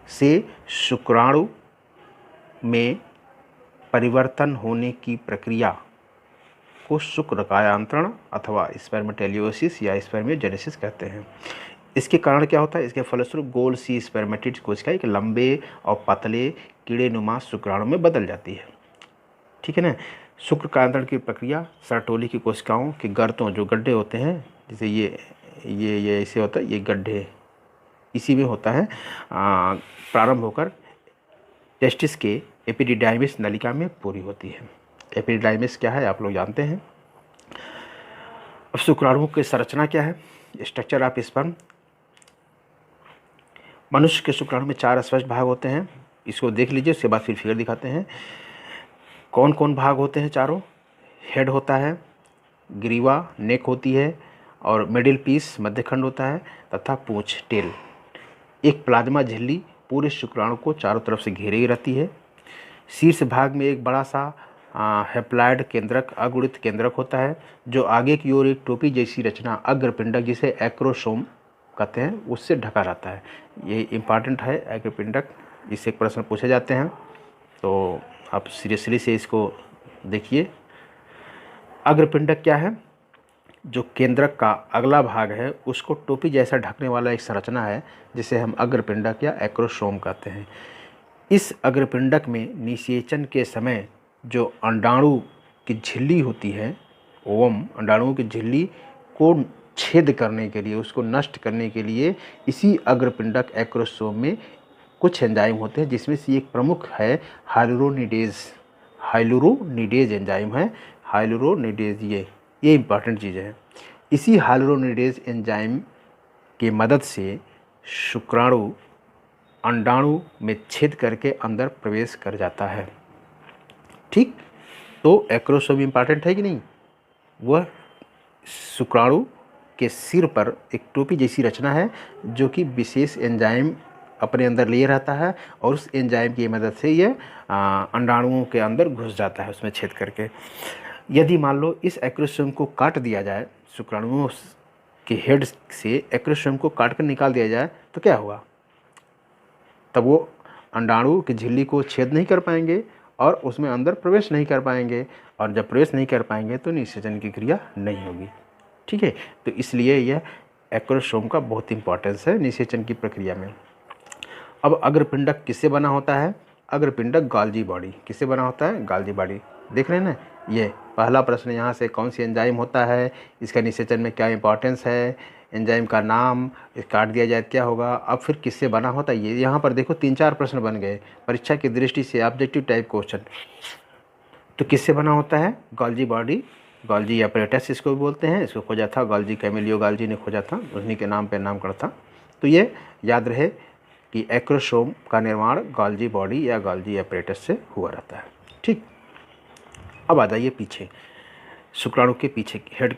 से शुक्राणु में परिवर्तन होने की प्रक्रिया को शुक्र कायांतरण अथवा स्पर्मेटेलियोसिस या स्पर्मजेनेसिस कहते हैं। इसके कारण क्या होता है? इसके फलस्वरूप गोल सी स्पर्मेटिड कोशिका एक लंबे और पतले कीड़ेनुमा शुक्राणु में बदल जाती है। ठीक है ना। शुक्र कायांतरण की प्रक्रिया सरटोली की कोशिकाओं के गर्तों, जो गड्ढे होते हैं, जैसे ये ऐसे होता है, ये गड्ढे इसी में होता है, प्रारंभ होकर टेस्टिस के एपिडिडाइमिस नलिका में पूरी होती है। एपिडिडाइमिस क्या है आप लोग जानते हैं। अब शुक्राणुओं की संरचना क्या है? Structure of sperm. मनुष्य के शुक्राणु में 4 स्पष्ट भाग होते हैं। इसको देख लीजिए, उसके बाद फिर फिगर दिखाते हैं। कौन कौन भाग होते हैं? चारों। हेड होता है, ग्रीवा नेक होती है, और मिडिल पीस मध्यखंड होता है, तथा पूंछ टेल। एक प्लाज्मा झिल्ली पूरे शुक्राणु को चारों तरफ से घेरे ही रहती है। शीर्ष भाग में एक बड़ा सा हेप्लॉइड केंद्रक, अगुणित केंद्रक होता है, जो आगे की ओर एक टोपी जैसी रचना अग्रपिंडक, जिसे एक्रोसोम कहते हैं, उससे ढका रहता है। ये इम्पॉर्टेंट है अग्रपिंडक, इससे एक प्रश्न पूछे जाते हैं, तो आप सीरियसली से इसको देखिए। अग्रपिंडक क्या है? जो केंद्रक का अगला भाग है उसको टोपी जैसा ढकने वाला एक संरचना है, जिसे हम अग्रपिंडक या एक्रोसोम कहते हैं। इस अग्रपिंडक में निषेचन के समय जो अंडाणु की झिल्ली होती है, ओवम, अंडाणुओं की झिल्ली को छेद करने के लिए, उसको नष्ट करने के लिए इसी अग्रपिंडक एक्रोसोम में कुछ एंजाइम होते हैं, जिसमें से एक प्रमुख है हाइलुरोनिडेज। हाइलुरोनिडेज एंजाइम है, हाइलुरोनिडेज, ये इंपॉर्टेंट चीज़ है। इसी हाइलुरोनिडेज एंजाइम की मदद से शुक्राणु अंडाणु में छेद करके अंदर प्रवेश कर जाता है। ठीक, तो एक्रोसोम इंपॉर्टेंट है कि नहीं? वह शुक्राणु के सिर पर एक टोपी जैसी रचना है, जो कि विशेष एंजाइम अपने अंदर लिए रहता है, और उस एंजाइम की मदद से यह अंडाणुओं के अंदर घुस जाता है, उसमें छेद करके। यदि मान लो इस एक्रोसोम को काट दिया जाए, शुक्राणुओं के हेड से एक्रोसोम को काट कर निकाल दिया जाए, तो क्या होगा? तब वो अंडाणु की झिल्ली को छेद नहीं कर पाएंगे और उसमें अंदर प्रवेश नहीं कर पाएंगे, और जब प्रवेश नहीं कर पाएंगे तो निषेचन की क्रिया नहीं होगी। ठीक है, तो इसलिए यह एक्रोसोम का बहुत इंपॉर्टेंस है निषेचन की प्रक्रिया में। अब अग्रपिंडक किससे बना होता है? अग्रपिंडक गाल्जी बॉडी किससे बना होता है? गाल्जी बॉडी। देख रहे हैं ना, ये पहला प्रश्न यहाँ से, कौन सी एंजाइम होता है, इसका निषेचन में क्या इंपॉर्टेंस है, एंजाइम का नाम, काट दिया जाए क्या होगा। अब फिर किससे बना होता है, ये यहाँ पर देखो 3-4 प्रश्न बन गए परीक्षा की दृष्टि से, ऑब्जेक्टिव टाइप क्वेश्चन। तो किससे बना होता है? गाल्जी बॉडी, गाल्जी एपैरेटस इसको भी बोलते हैं। इसको खोजा था गाल्जी, कैमिलियो गाल्जी ने खोजा था, उन्हीं के नाम पे नामकरण था। तो ये याद रहे कि एक्रोसोम का निर्माण गाल्जी बॉडी या गाल्जी एपैरेटस से हुआ रहता है। ठीक, अब आ जाइए पीछे, शुक्राणु के पीछे, हेड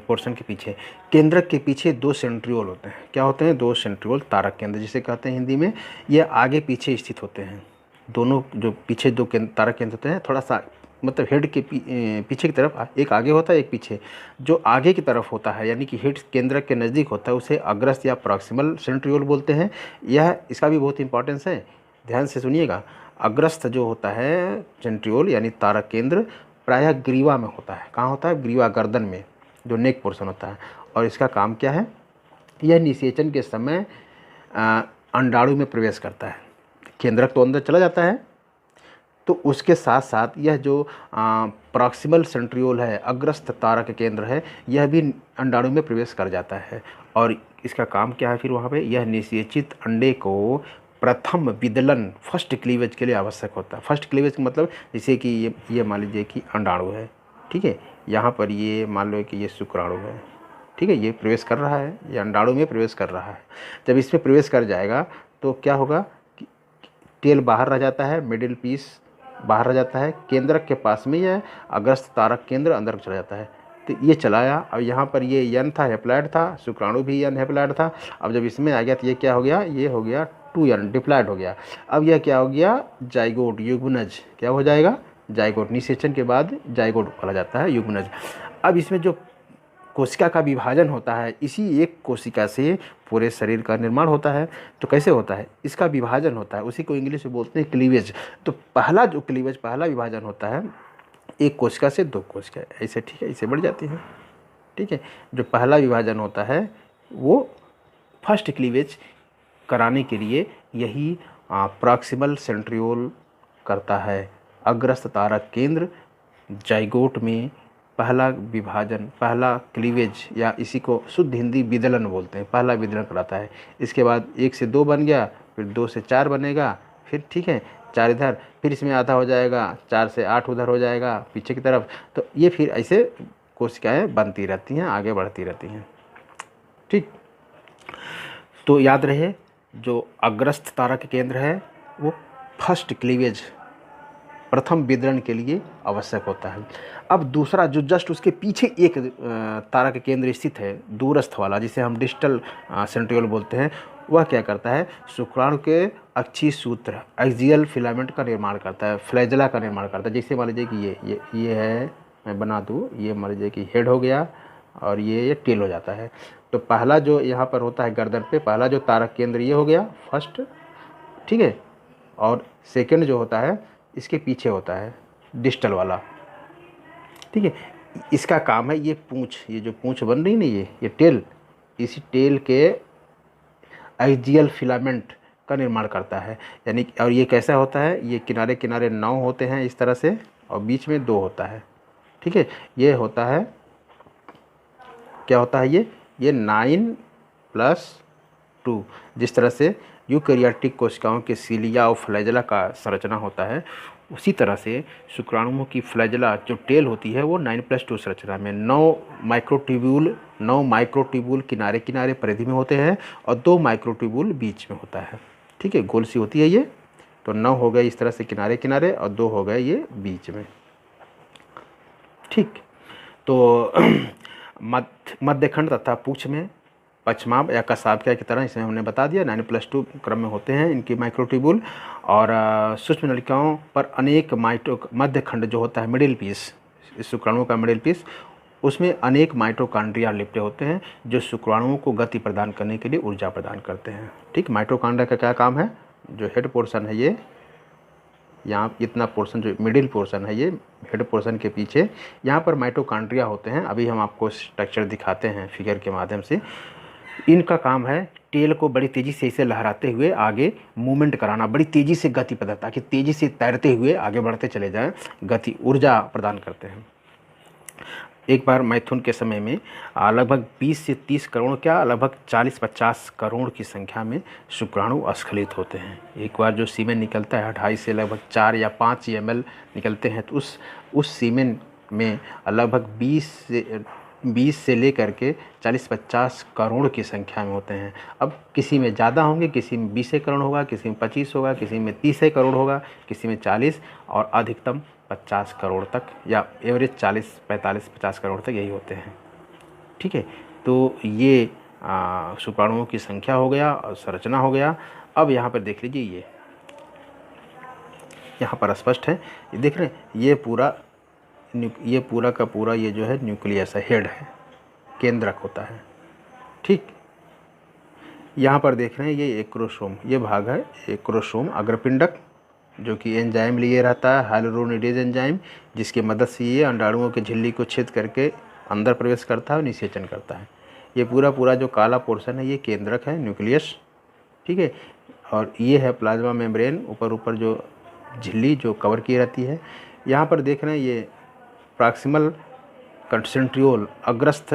पोर्शन के पीछे, केंद्रक के पीछे 2 सेंट्रियोल होते हैं। क्या होते हैं? 2 सेंट्रियोल, तारक केंद्र जिसे कहते हैं हिंदी में। ये आगे पीछे स्थित होते हैं। दोनों जो पीछे 2 तारक केंद्र होते हैं, थोड़ा सा मतलब हेड के पीछे की तरफ, एक आगे होता है एक पीछे। जो आगे की तरफ होता है, यानी कि हेड केंद्रक के नज़दीक होता है, उसे अग्रस्त या प्रॉक्सिमल सेंट्रियोल बोलते हैं। यह, इसका भी बहुत इंपॉर्टेंस है, ध्यान से सुनिएगा। अग्रस्त जो होता है सेंट्रियोल यानी तारक केंद्र, प्रायः ग्रीवा में होता है। कहाँ होता है? ग्रीवा, गर्दन में, जो नेक पोर्शन होता है। और इसका काम क्या है? यह निषेचन के समय अंडाणु में प्रवेश करता है। केंद्रक तो अंदर चला जाता है, तो उसके साथ साथ यह जो प्रॉक्सिमल सेंट्रियोल है, अग्रस्त तारक केंद्र है, यह भी अंडाणु में प्रवेश कर जाता है। और इसका काम क्या है फिर वहाँ पे? यह निषेचित अंडे को प्रथम विदलन, फर्स्ट क्लीवेज के लिए आवश्यक होता है। फर्स्ट क्लीवेज का मतलब, जैसे कि ये मान लीजिए कि अंडाणु है, ठीक है, यहाँ पर ये मान लो कि ये शुक्राणु है, ठीक है, ये प्रवेश कर रहा है, ये अंडाणु में प्रवेश कर रहा है। जब इसमें प्रवेश कर जाएगा तो क्या होगा कि टेल बाहर रह जाता है, मिडिल पीस बाहर रह जाता है, केंद्रक के पास में यह अग्रस्त तारक केंद्र अंदर चला जाता है। तो ये चलाया, अब यहाँ पर ये यन था, हेप्लॉइड था, शुक्राणु भी यन हेप्लॉइड था। अब जब इसमें आ गया तो ये क्या हो गया? ये हो गया 2n डिप्लॉयड हो गया। अब यह क्या हो गया, जाइगोट, युग्मनज क्या हो जाएगा, जाइगोट। निषेचन के बाद जाइगोट बोला जाता है, युग्मनज। अब इसमें जो कोशिका का विभाजन होता है, इसी एक कोशिका से पूरे शरीर का निर्माण होता है। तो कैसे होता है, इसका विभाजन होता है, उसी को इंग्लिश में बोलते हैं क्लीवेज। तो पहला जो क्लीवेज, पहला विभाजन होता है एक कोशिका से 2 कोशिका, ऐसे ठीक है, ऐसे बढ़ जाती है, ठीक है। जो पहला विभाजन होता है वो फर्स्ट क्लीवेज कराने के लिए यही प्रॉक्सिमल सेंट्रियोल करता है। अग्रस्थ तारक केंद्र जाइगोट में पहला विभाजन, पहला क्लीवेज, या इसी को शुद्ध हिंदी विदलन बोलते हैं, पहला विदलन कराता है। इसके बाद 1 से 2 बन गया, फिर 2 से 4 बनेगा, फिर ठीक है 4 इधर, फिर इसमें आधा हो जाएगा, 4 से 8 उधर हो जाएगा पीछे की तरफ। तो ये फिर ऐसे कोशिकाएं बनती रहती हैं, आगे बढ़ती रहती हैं, ठीक। तो याद रहे, जो अग्रस्थ तारक केंद्र है वो फर्स्ट क्लीवेज, प्रथम विदलन के लिए आवश्यक होता है। अब दूसरा जो जस्ट उसके पीछे एक तारक केंद्र स्थित है, दूरस्थ वाला, जिसे हम डिस्टल सेंट्रियोल बोलते हैं, वह क्या करता है, शुक्राणु के अक्षीय सूत्र, एक्सियल फिलामेंट का निर्माण करता है, फ्लैजेला का निर्माण करता है। जैसे मान लीजिए कि ये है, मैं बना दूँ, ये मान लीजिए कि हेड हो गया और ये टेल हो जाता है। तो पहला जो यहाँ पर होता है गर्दन पे, पहला जो तारक केंद्र ये हो गया फर्स्ट, ठीक है। और सेकंड जो होता है इसके पीछे होता है डिस्टल वाला, ठीक है। इसका काम है ये पूंछ, ये जो पूंछ बन रही ना, ये टेल, इसी टेल के एक्सियल फिलामेंट का निर्माण करता है। यानी, और ये कैसा होता है, ये किनारे किनारे 9 होते हैं इस तरह से, और बीच में 2 होता है, ठीक है। ये होता है, क्या होता है ये 9+2, जिस तरह से यूकैरियोटिक कोशिकाओं के सीलिया और फ्लैजेला का संरचना होता है, उसी तरह से शुक्राणुओं की फ्लैजेला जो टेल होती है वो 9+2 संरचना में 9 माइक्रोट्यूब्यूल किनारे किनारे परिधि में होते हैं और 2 माइक्रोट्यूब्यूल बीच में होता है, ठीक है। गोल सी होती है ये। तो 9 हो गए इस तरह से किनारे किनारे और 2 हो गए ये बीच में, ठीक। तो मध्यखंड तथा पूंछ में पश्चाम या कसाबकिया की तरह, इसमें हमने बता दिया 9+2 क्रम में होते हैं इनकी माइक्रोट्यूब्यूल। और सूक्ष्म नलिकाओं पर अनेक मध्यखंड जो होता है, मिडिल पीस, इस शुक्राणुओं का मिडिल पीस, उसमें अनेक माइटोकॉन्ड्रिया लिपटे होते हैं जो शुक्राणुओं को गति प्रदान करने के लिए ऊर्जा प्रदान करते हैं, ठीक। माइटोकॉन्ड्रिया का क्या काम है, जो हेड पोर्शन है ये, यहाँ इतना पोर्शन जो मिडिल पोर्शन है ये हेड पोर्शन के पीछे, यहाँ पर माइटोकॉन्ड्रिया होते हैं। अभी हम आपको स्ट्रक्चर दिखाते हैं फिगर के माध्यम से। इनका काम है टेल को बड़ी तेज़ी से इसे लहराते हुए आगे मूवमेंट कराना, बड़ी तेज़ी से गति प्रदान, ताकि तेज़ी से तैरते हुए आगे बढ़ते चले जाएं, गति ऊर्जा प्रदान करते हैं। एक बार मैथुन के समय में लगभग 20 से 30 करोड़, क्या लगभग 40-50 करोड़ की संख्या में शुक्राणु अस्खलित होते हैं। एक बार जो सीमेन निकलता है 2.5 से लगभग 4 या 5 ml निकलते हैं, तो उस सीमेन में लगभग 20 से लेकर के 40-50 करोड़ की संख्या में होते हैं। अब किसी में ज़्यादा होंगे, किसी में 20 करोड़ होगा, किसी में 25 होगा, किसी में 30 करोड़ होगा, किसी में 40, और अधिकतम 50 करोड़ तक, या एवरेज 40-45-50 करोड़ तक यही होते हैं, ठीक है। तो ये शुक्राणुओं की संख्या हो गया और संरचना हो गया। अब यहाँ पर देख लीजिए, ये यहाँ पर स्पष्ट है, ये देख रहे हैं, ये पूरा का पूरा ये जो है न्यूक्लियस है, हेड है, केंद्रक होता है, ठीक। यहाँ पर देख रहे हैं ये एक्रोसोम, ये भाग है एक्रोसोम, अग्रपिंडक, जो कि एंजाइम लिए रहता है, हाइलोरोनिडेज एंजाइम, जिसकी मदद से ये अंडाणुओं की झिल्ली को छेद करके अंदर प्रवेश करता है और निषेचन करता है। ये पूरा जो काला पोर्शन है ये केंद्रक है, न्यूक्लियस, ठीक है। और ये है प्लाज्मा मेम्ब्रेन, ऊपर जो झिल्ली जो कवर की रहती है। यहाँ पर देख रहे हैं ये प्रॉक्सिमल सेंट्रियोल, अग्रस्थ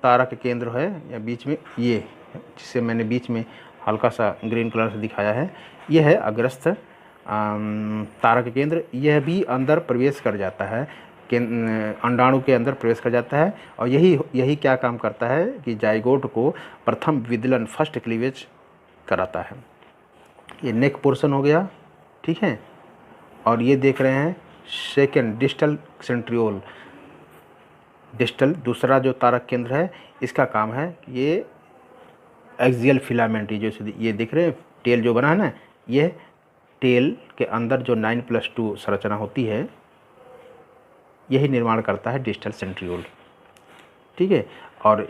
तारक केंद्र है, या बीच में ये, जिसे मैंने बीच में हल्का सा ग्रीन कलर से दिखाया है, ये है अग्रस्थ तारक केंद्र। यह भी अंदर प्रवेश कर जाता है, अंडाणु के अंदर प्रवेश कर जाता है, और यही क्या काम करता है कि जाइगोट को प्रथम विदलन, फर्स्ट क्लीवेज कराता है। ये नेक पोर्शन हो गया, ठीक है। और ये देख रहे हैं सेकेंड डिस्टल सेंट्रियोल, डिस्टल दूसरा जो तारक केंद्र है, इसका काम है ये एक्सियल फिलामेंट, ये दिख रहे हैं टेल जो बना है ना, ये टेल के अंदर जो 9+2 संरचना होती है, यही निर्माण करता है डिस्टल सेंट्रियोल। ठीक है। और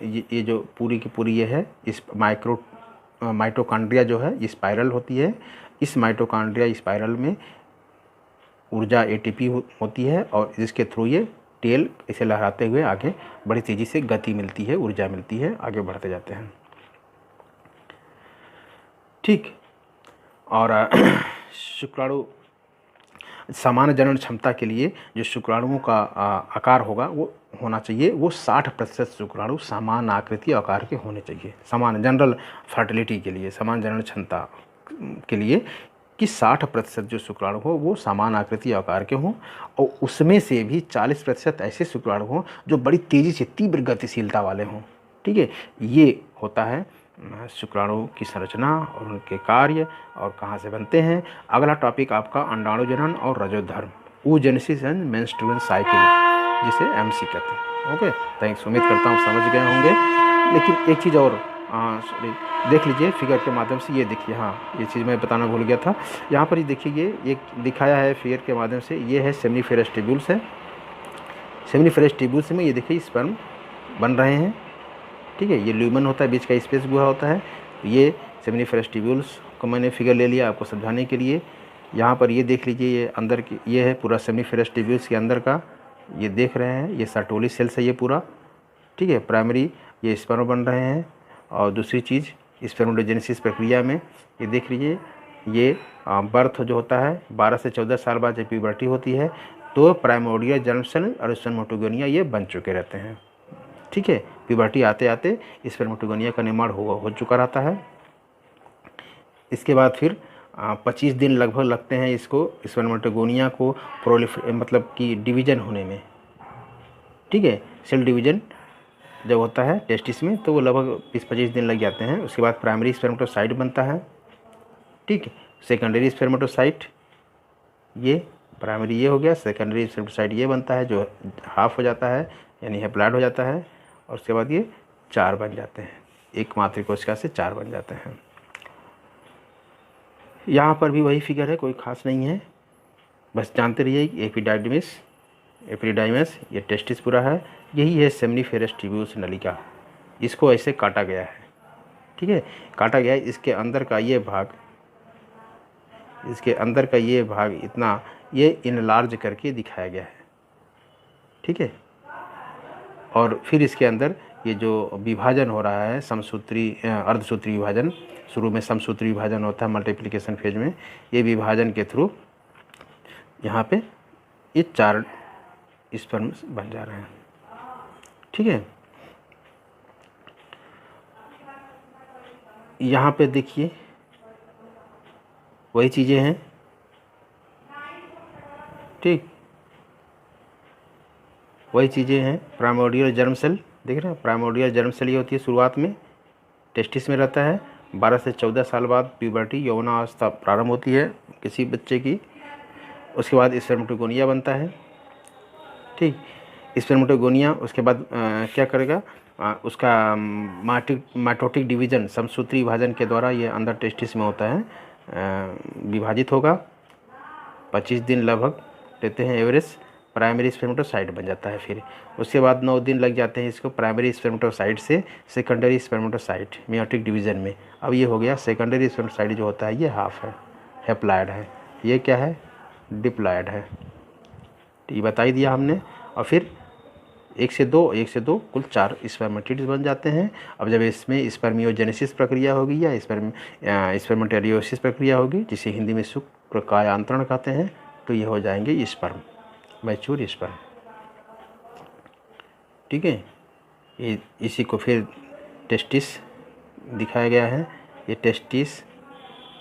ये जो पूरी की पूरी ये है, इस माइटोकॉन्ड्रिया जो है ये स्पाइरल होती है। इस माइटोकॉन्ड्रिया स्पाइरल में ऊर्जा एटीपी होती है और जिसके थ्रू ये टेल इसे लहराते हुए आगे बड़ी तेज़ी से गति मिलती है, ऊर्जा मिलती है, आगे बढ़ते जाते हैं। ठीक। और शुक्राणु सामान्य जनन क्षमता के लिए जो शुक्राणुओं का आकार होगा वो होना चाहिए, वो 60% शुक्राणु समान आकृति आकार के होने चाहिए। सामान्य जनरल फर्टिलिटी के लिए, सामान्य जनन क्षमता के लिए कि 60% जो शुक्राणु हो वो समान आकृति आकार के हों, और उसमें से भी 40% ऐसे शुक्राणु हों जो बड़ी तेज़ी से तीव्र गतिशीलता वाले हों। ठीक है। ये होता है शुक्राणु की संरचना और उनके कार्य और कहाँ से बनते हैं। अगला टॉपिक आपका अंडाणु जनन और रजोधर्म, oogenesis एंड मेंस्ट्रुअल साइकिल, जिसे MC कहते हैं। Okay, thanks. उम्मीद करता हूँ समझ गए होंगे। लेकिन एक चीज़ और सॉरी, देख लीजिए फिगर के माध्यम से। ये देखिए, हाँ ये चीज़ मैं बताना भूल गया था। यहाँ पर ये देखिए, ये एक दिखाया है फिगर के माध्यम से। ये है सेमिनिफेरस ट्यूब्यूल्स है। सेमिनिफेरस ट्यूब्यूल्स में ये देखिए स्पर्म बन रहे हैं। ठीक है। ये ल्यूमन होता है, बीच का स्पेस गुहा होता है। ये सेमिनिफेरस ट्यूब्यूल्स को मैंने फिगर ले लिया आपको समझाने के लिए। यहाँ पर ये देख लीजिए, ये अंदर की ये है पूरा सेमिनिफेरस ट्यूब्यूल्स के अंदर का, ये देख रहे हैं, ये सर्टोली सेल्स है ये पूरा। ठीक है। प्राइमरी ये स्पर्म बन रहे हैं। और दूसरी चीज़ स्पर्मोजेनेसिस प्रक्रिया में ये देख लीजिए, ये बर्थ जो होता है 12 से 14 साल बाद जब प्यूबर्टी होती है तो प्राइमोर्डियल जर्म सेल और स्पर्मेटोगोनिया ये बन चुके रहते हैं। ठीक है। प्यूबर्टी आते आते स्पर्मेटोगोनिया का निर्माण हो चुका रहता है। इसके बाद फिर 25 दिन लगभग लगते हैं इसको स्पर्मेटोगोनिया को मतलब कि डिवीज़न होने में। ठीक है। सेल डिवीज़न जब होता है टेस्टिस में तो वो लगभग 20-25 दिन लग जाते हैं। उसके बाद प्राइमरी स्पर्मेटोसाइट बनता है। ठीक है। सेकेंडरी स्पर्मेटोसाइट, ये प्राइमरी ये हो गया, सेकेंडरी स्पर्मेटोसाइट ये बनता है जो हाफ हो जाता है यानी हैप्लॉइड हो जाता है। और उसके बाद ये 4 बन जाते हैं, एक मातृ कोशिका से 4 बन जाते हैं। यहाँ पर भी वही फिगर है, कोई खास नहीं है, बस जानते रहिए एपिडाइमस ये टेस्टिस पूरा है। यही है सेमिनिफेरस ट्यूब्यूल्स नलिका, इसको ऐसे काटा गया है। ठीक है। काटा गया है, इसके अंदर का ये भाग इतना ये इनलार्ज करके दिखाया गया है। ठीक है। और फिर इसके अंदर ये जो विभाजन हो रहा है समसूत्री अर्धसूत्री विभाजन, शुरू में समसूत्री विभाजन होता है मल्टीप्लिकेशन फेज में, ये विभाजन के थ्रू यहाँ पे ये 4 स्पर्म्स बन जा रहे हैं। ठीक है। यहाँ पे देखिए वही चीज़ें हैं। ठीक, वही चीज़ें हैं। प्राइमोर्डियल जर्म सेल देख रहे हैं, प्राइमोर्डियल जर्म सेल ये होती है शुरुआत में टेस्टिस में रहता है। 12 से 14 साल बाद प्यूबर्टी यौवनावस्था प्रारंभ होती है किसी बच्चे की। उसके बाद स्पर्मेटोगोनिया बनता है। ठीक, स्पर्मेटोगोनिया उसके बाद क्या करेगा, उसका माइटोटिक डिवीज़न समसूत्री विभाजन के द्वारा ये अंदर टेस्टिस में होता है, विभाजित होगा। 25 दिन लगभग लेते हैं एवरेज, प्राइमरी स्पर्मेटोसाइट बन जाता है। फिर उसके बाद 9 दिन लग जाते हैं इसको प्राइमरी स्पर्मेटोसाइट से सेकेंडरी स्पर्मेटोसाइट मियोटिक डिवीज़न में। अब ये हो गया सेकेंडरी स्पर्मेटोसाइट जो होता है ये हाफ है, हैप्लॉइड है। ये क्या है, डिप्लॉइड है। ये बता ही दिया हमने। और फिर 1 से 2 कुल 4 स्पर्मेटिड्स बन जाते हैं। अब जब इसमें स्पर्मियोजेनेसिस प्रक्रिया होगी या स्पर्मेटोरियोसिस प्रक्रिया होगी, जिसे हिंदी में शुक्र कायांतरण कहते हैं, तो ये हो जाएंगे स्पर्म, मैच्योर स्पर्म। ठीक है। ये इसी को फिर टेस्टिस दिखाया गया है। ये टेस्टिस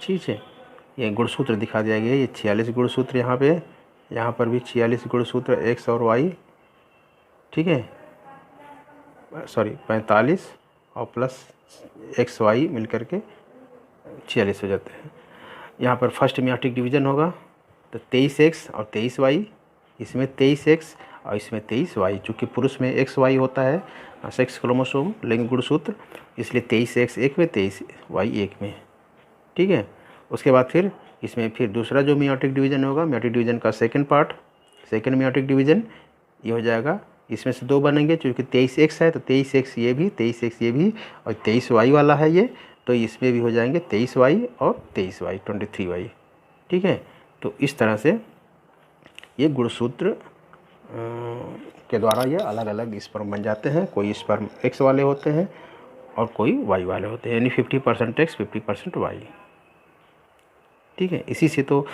चीज़ है, ये गुणसूत्र दिखा दिया गया है। ये 46 गुणसूत्र यहाँ पर भी 46 गुणसूत्र एक्स और वाई। ठीक है, सॉरी 45 और प्लस एक्स वाई मिलकर के 46 हो जाते हैं। यहाँ पर फर्स्ट मियोटिक डिवीज़न होगा तो 23 एक्स और 23 वाई, इसमें 23 एक्स और इसमें 23 वाई। चूँकि पुरुष में एक्स वाई होता है सेक्स क्रोमोसोम लिंग गुणसूत्र, इसलिए 23 एक्स एक में 23 वाई एक में। ठीक है। उसके बाद फिर इसमें फिर दूसरा जो मेयोटिक डिवीज़न होगा, मेयोटिक डिवीज़न का second part, second meiotic division ये हो जाएगा। इसमें से 2 बनेंगे, चूँकि 23x है तो 23x ये भी, 23x ये भी, और 23y वाला है ये, तो इसमें भी हो जाएंगे 23y और 23y, 23y। ठीक है। तो इस तरह से ये गुणसूत्र के द्वारा ये अलग अलग स्पर्म बन जाते हैं। कोई स्पर्म x वाले होते हैं और कोई y वाले होते हैं, यानी 50% x 50% y। ठीक है। इसी से तो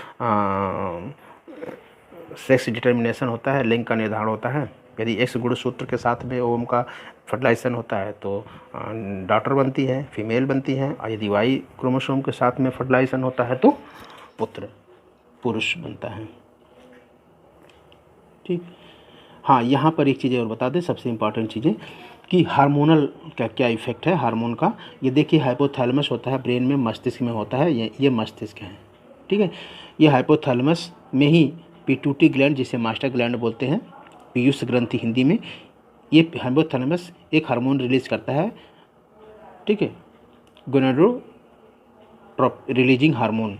सेक्स डिटर्मिनेशन होता है, लिंग का निर्धारण होता है। यदि एक्स गुणसूत्र के साथ में ओम का फर्टिलाइजेशन होता है तो डॉटर बनती है, फीमेल बनती है, और यदि वाई क्रोमोसोम के साथ में फर्टिलाइजेशन होता है तो पुत्र, पुरुष बनता है। ठीक। हाँ, यहाँ पर एक चीज़ और बता दें, सबसे इम्पॉर्टेंट चीज़ें कि हार्मोनल का क्या इफेक्ट है हार्मोन का। ये देखिए, हाइपोथैलेमस होता है ब्रेन में, मस्तिष्क में होता है, ये मस्तिष्क है। ठीक है। ये हाइपोथैलेमस में ही पिट्यूटरी ग्लैंड, जिसे मास्टर ग्लैंड बोलते हैं, पीयूष ग्रंथि हिंदी में, ये हाइपोथैलेमस एक हार्मोन रिलीज करता है। ठीक है, गोनाडोट्रोप रिलीजिंग हार्मोन,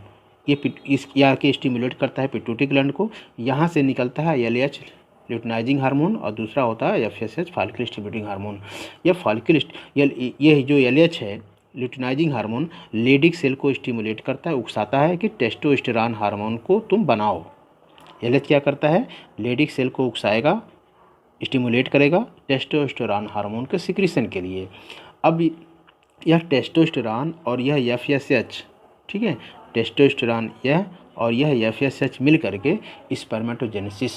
ये इस या के स्टिमुलेट करता है पिट्यूटरी ग्लैंड को। यहाँ से निकलता है LH ल्यूटिनाइजिंग हार्मोन, और दूसरा होता है FSH फॉलिकल स्टिमुलेटिंग हार्मोन। यह फॉलिकल ये जो LH है ल्यूटिनाइजिंग हार्मोन, लेडिक सेल को स्टिमुलेट करता है, उकसाता है कि टेस्टोस्टेरोन हार्मोन को तुम बनाओ। LH क्या करता है, लेडिक सेल को उकसाएगा, स्टिमुलेट करेगा टेस्टोस्टेरोन हार्मोन के सिक्रीशन के लिए। अब यह टेस्टोस्टेरोन और यह FSH, ठीक है, टेस्टोस्टेरोन यह और यह FSH मिल करके स्पर्मेटोजेनेसिस,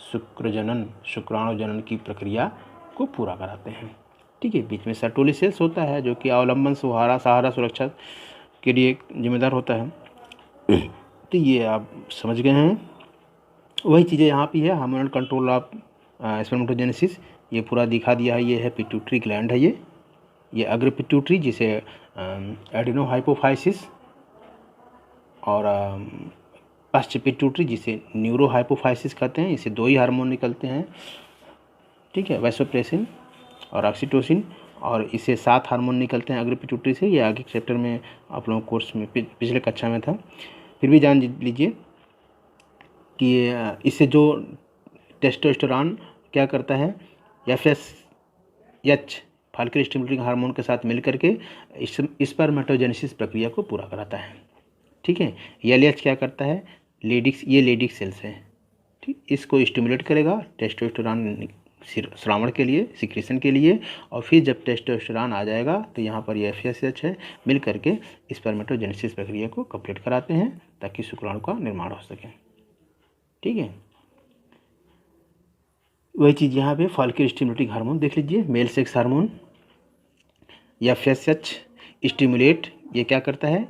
शुक्रजनन, शुक्राणु जनन की प्रक्रिया को पूरा कराते हैं। ठीक है। बीच में सर्टोली सेल्स होता है जो कि अवलंबन सहारा सुरक्षा के लिए जिम्मेदार होता है। तो ये आप समझ गए हैं। वही चीज़ें यहाँ भी है, हार्मोनल कंट्रोल ऑफ स्पर्मेटोजेनेसिस, ये पूरा दिखा दिया है। ये है पिट्यूटरी ग्लैंड है, ये अग्र पिट्यूटरी, जिसे एडिनो हाइपोफाइसिस, और पश्च पिट्यूटरी, जिसे न्यूरो हाइपोफाइसिस कहते हैं। इसे 2 ही हार्मोन निकलते हैं। ठीक है, वैसोप्रेसिन और ऑक्सीटोसिन, और इसे 7 हार्मोन निकलते हैं अग्र पिट्यूटरी से। ये आगे चैप्टर में आप लोगों कोर्स में पिछले कक्षा में था, फिर भी जान लीजिए कि इससे जो टेस्टोस्टेरोन क्या करता है, FSH फॉलिकल स्टिमुलेटिंग हार्मोन के साथ मिलकर के स्पर्मेटोजेनेसिस प्रक्रिया को पूरा कराता है। ठीक है। LH क्या करता है, ये लेडिक सेल्स है, ठीक, इसको स्टिमुलेट करेगा टेस्टोस्टेरोन श्रावण के लिए, सिक्रेशन के लिए, और फिर जब टेस्टोस्टेरोन आ जाएगा तो यहाँ पर ये FSH है, मिल करके स्पर्मेटोजेनेसिस प्रक्रिया को कंप्लीट कराते हैं ताकि शुक्राणु का निर्माण हो सके। ठीक है। वही चीज़ यहाँ पे फॉलिकल स्टिमुलेटिंग हार्मोन देख लीजिए, male sex hormone FSH stimulate, ये क्या करता है,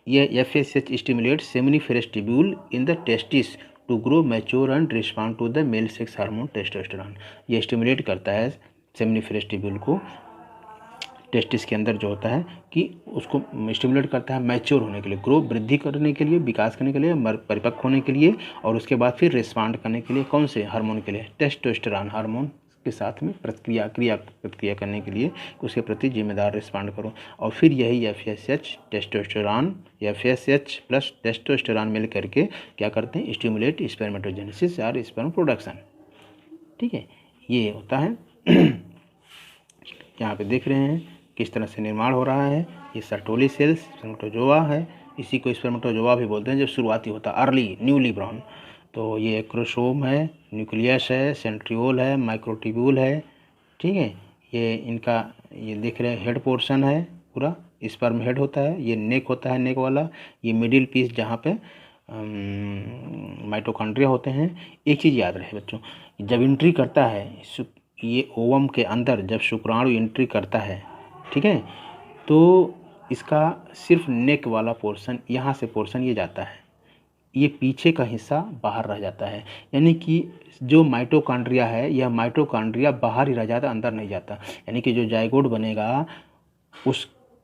ये FSH stimulate seminiferous tubule in the testis to grow mature and respond to the male sex hormone testosterone. ये स्टिमुलेट करता है सेमिनिफेरस ट्यूब्यूल को टेस्टिस के अंदर जो होता है, कि उसको स्टिमुलेट करता है मैच्योर होने के लिए, ग्रो वृद्धि करने के लिए, विकास करने के लिए, परिपक्व होने के लिए, और उसके बाद फिर रिस्पॉन्ड करने के लिए कौन से हार्मोन के लिए, टेस्टोस्टेरोन हार्मोन के साथ में प्रतिक्रिया करने के लिए, उसके प्रति जिम्मेदार रिस्पॉन्ड करो। और फिर यही FSH testosterone, FSH plus testosterone मिल करके क्या करते हैं, स्टिमुलेट स्पर्मेटोजेनेसिस और स्पर्म प्रोडक्शन। ठीक है, ये होता है। यहाँ पे देख रहे हैं किस तरह से निर्माण हो रहा है। ये सर्टोली सेल्स स्पर्मेटोजोआ है, इसी को स्पर्मेटोजोआ भी बोलते हैं जब शुरुआती होता है, अर्ली न्यूली ब्राउन। तो ये क्रोमोसोम है, न्यूक्लियस है, सेंट्रियोल है, माइक्रोट्यूब्यूल है। ठीक है, ये इनका ये देख रहे हैं हेड पोर्शन है, पूरा स्पर्म हेड होता है, ये नेक होता है, नेक वाला, ये मिडिल पीस जहाँ पे माइटोकॉन्ड्रिया होते हैं। एक चीज़ याद रहे बच्चों, जब एंट्री करता है ये ओवम के अंदर, जब शुक्राणु एंट्री करता है, ठीक है, तो इसका सिर्फ नेक वाला पोर्शन, यहाँ से पोर्शन ये जाता है, ये पीछे का हिस्सा बाहर रह जाता है। यानी कि जो माइटोकॉन्ड्रिया है, यह माइटोकॉन्ड्रिया बाहर ही रह जाता, अंदर नहीं जाता। यानी कि जो जाइगोट बनेगा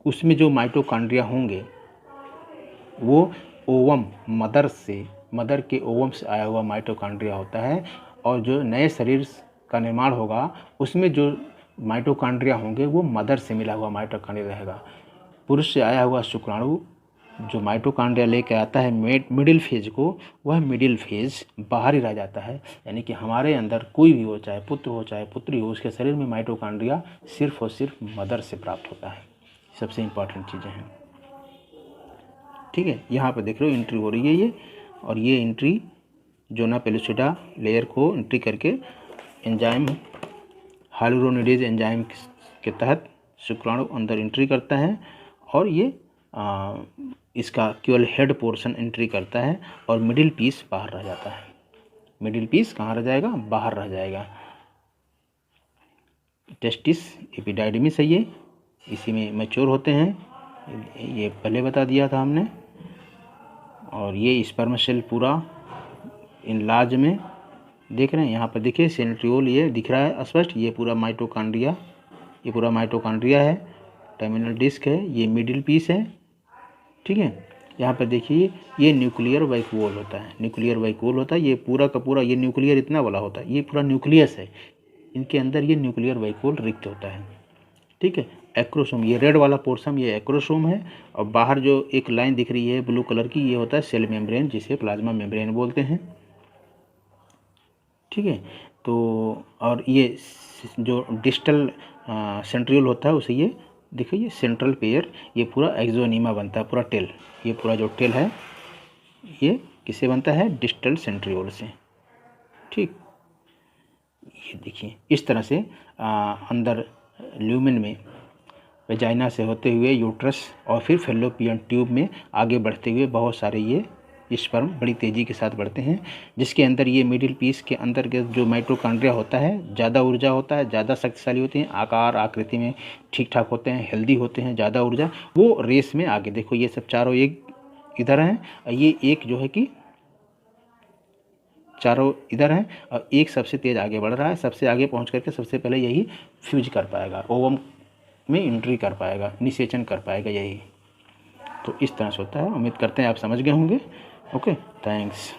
उसमें जो माइटोकॉन्ड्रिया होंगे वो ओवम, मदर के ओवम से आया हुआ माइटोकॉन्ड्रिया होता है, और जो नए शरीर का निर्माण होगा उसमें जो माइटोकॉन्ड्रिया होंगे वो मदर से मिला हुआ माइटोकॉन्ड्रिया रहेगा। पुरुष से आया हुआ शुक्राणु जो माइटोकॉन्ड्रिया लेकर आता है मिडिल फेज को, वह मिडिल फेज बाहर ही रह जाता है। यानी कि हमारे अंदर कोई भी हो, चाहे पुत्र हो चाहे पुत्री हो, उसके शरीर में माइटोकॉन्ड्रिया सिर्फ और सिर्फ मदर से प्राप्त होता है। सबसे इम्पॉर्टेंट चीज़ें हैं, ठीक है। यहाँ पर देख रहे हो एंट्री हो रही है ये, और ये एंट्री जोना पेलुसिडा लेयर को एंट्री करके एंजाइम हाइलुरोनिडेज एंजाइम के तहत शुक्राणु अंदर एंट्री करता है, और ये इसका केवल हेड पोर्शन एंट्री करता है, और मिडिल पीस बाहर रह जाता है। मिडिल पीस कहाँ रह जाएगा? बाहर रह जाएगा। टेस्टिस एपिडाइडमिस है ये, इसी में मैच्योर होते हैं, ये पहले बता दिया था हमने। और ये स्पर्म सेल पूरा इनलार्ज में देख रहे हैं, यहाँ पर देखिए सेंट्रियोल ये दिख रहा है स्पष्ट, ये पूरा माइटोकॉन्ड्रिया, ये पूरा माइटोकॉन्ड्रिया है, टर्मिनल डिस्क है, ये मिडिल पीस है, ठीक है। यहाँ पर देखिए ये न्यूक्लियर वैक्यूल होता है, न्यूक्लियर वैक्यूल होता है, ये पूरा का पूरा, ये न्यूक्लियर इतना वाला होता है, ये पूरा न्यूक्लियस है, इनके अंदर ये न्यूक्लियर वैक्यूल रिक्त होता है, ठीक है। एक्रोसोम, ये रेड वाला पोर्शन ये एक्रोसोम है, और बाहर जो एक लाइन दिख रही है ब्लू कलर की, ये होता है सेल मेम्ब्रेन, जिसे प्लाज्मा मेम्ब्रेन बोलते हैं, ठीक है। तो और ये जो डिस्टल सेंट्रियोल होता है उसे ये देखिए, ये सेंट्रल पेयर, ये पूरा एक्सोनीमा बनता है, पूरा टेल, ये पूरा जो टेल है ये किससे बनता है? डिस्टल सेंट्रियोल से, ठीक। ये देखिए इस तरह से अंदर ल्यूमेन में वेजाइना से होते हुए यूट्रस और फिर फैलोपियन ट्यूब में आगे बढ़ते हुए बहुत सारे ये स्पर्म बड़ी तेज़ी के साथ बढ़ते हैं, जिसके अंदर ये मिडिल पीस के अंदर के जो माइटोकॉन्ड्रिया होता है ज़्यादा ऊर्जा होता है, ज़्यादा शक्तिशाली होते हैं, आकार आकृति में ठीक ठाक होते हैं, हेल्दी होते हैं, ज़्यादा ऊर्जा, वो रेस में आगे देखो ये सब चारों एक इधर हैं, ये एक जो है कि चारों इधर हैं, और एक सबसे तेज़ आगे बढ़ रहा है, सबसे आगे पहुँच करके सबसे पहले यही फ्यूज कर पाएगा, ओवम में एंट्री कर पाएगा, निषेचन कर पाएगा यही। तो इस तरह से होता है। उम्मीद करते हैं आप समझ गए होंगे। Okay, thanks.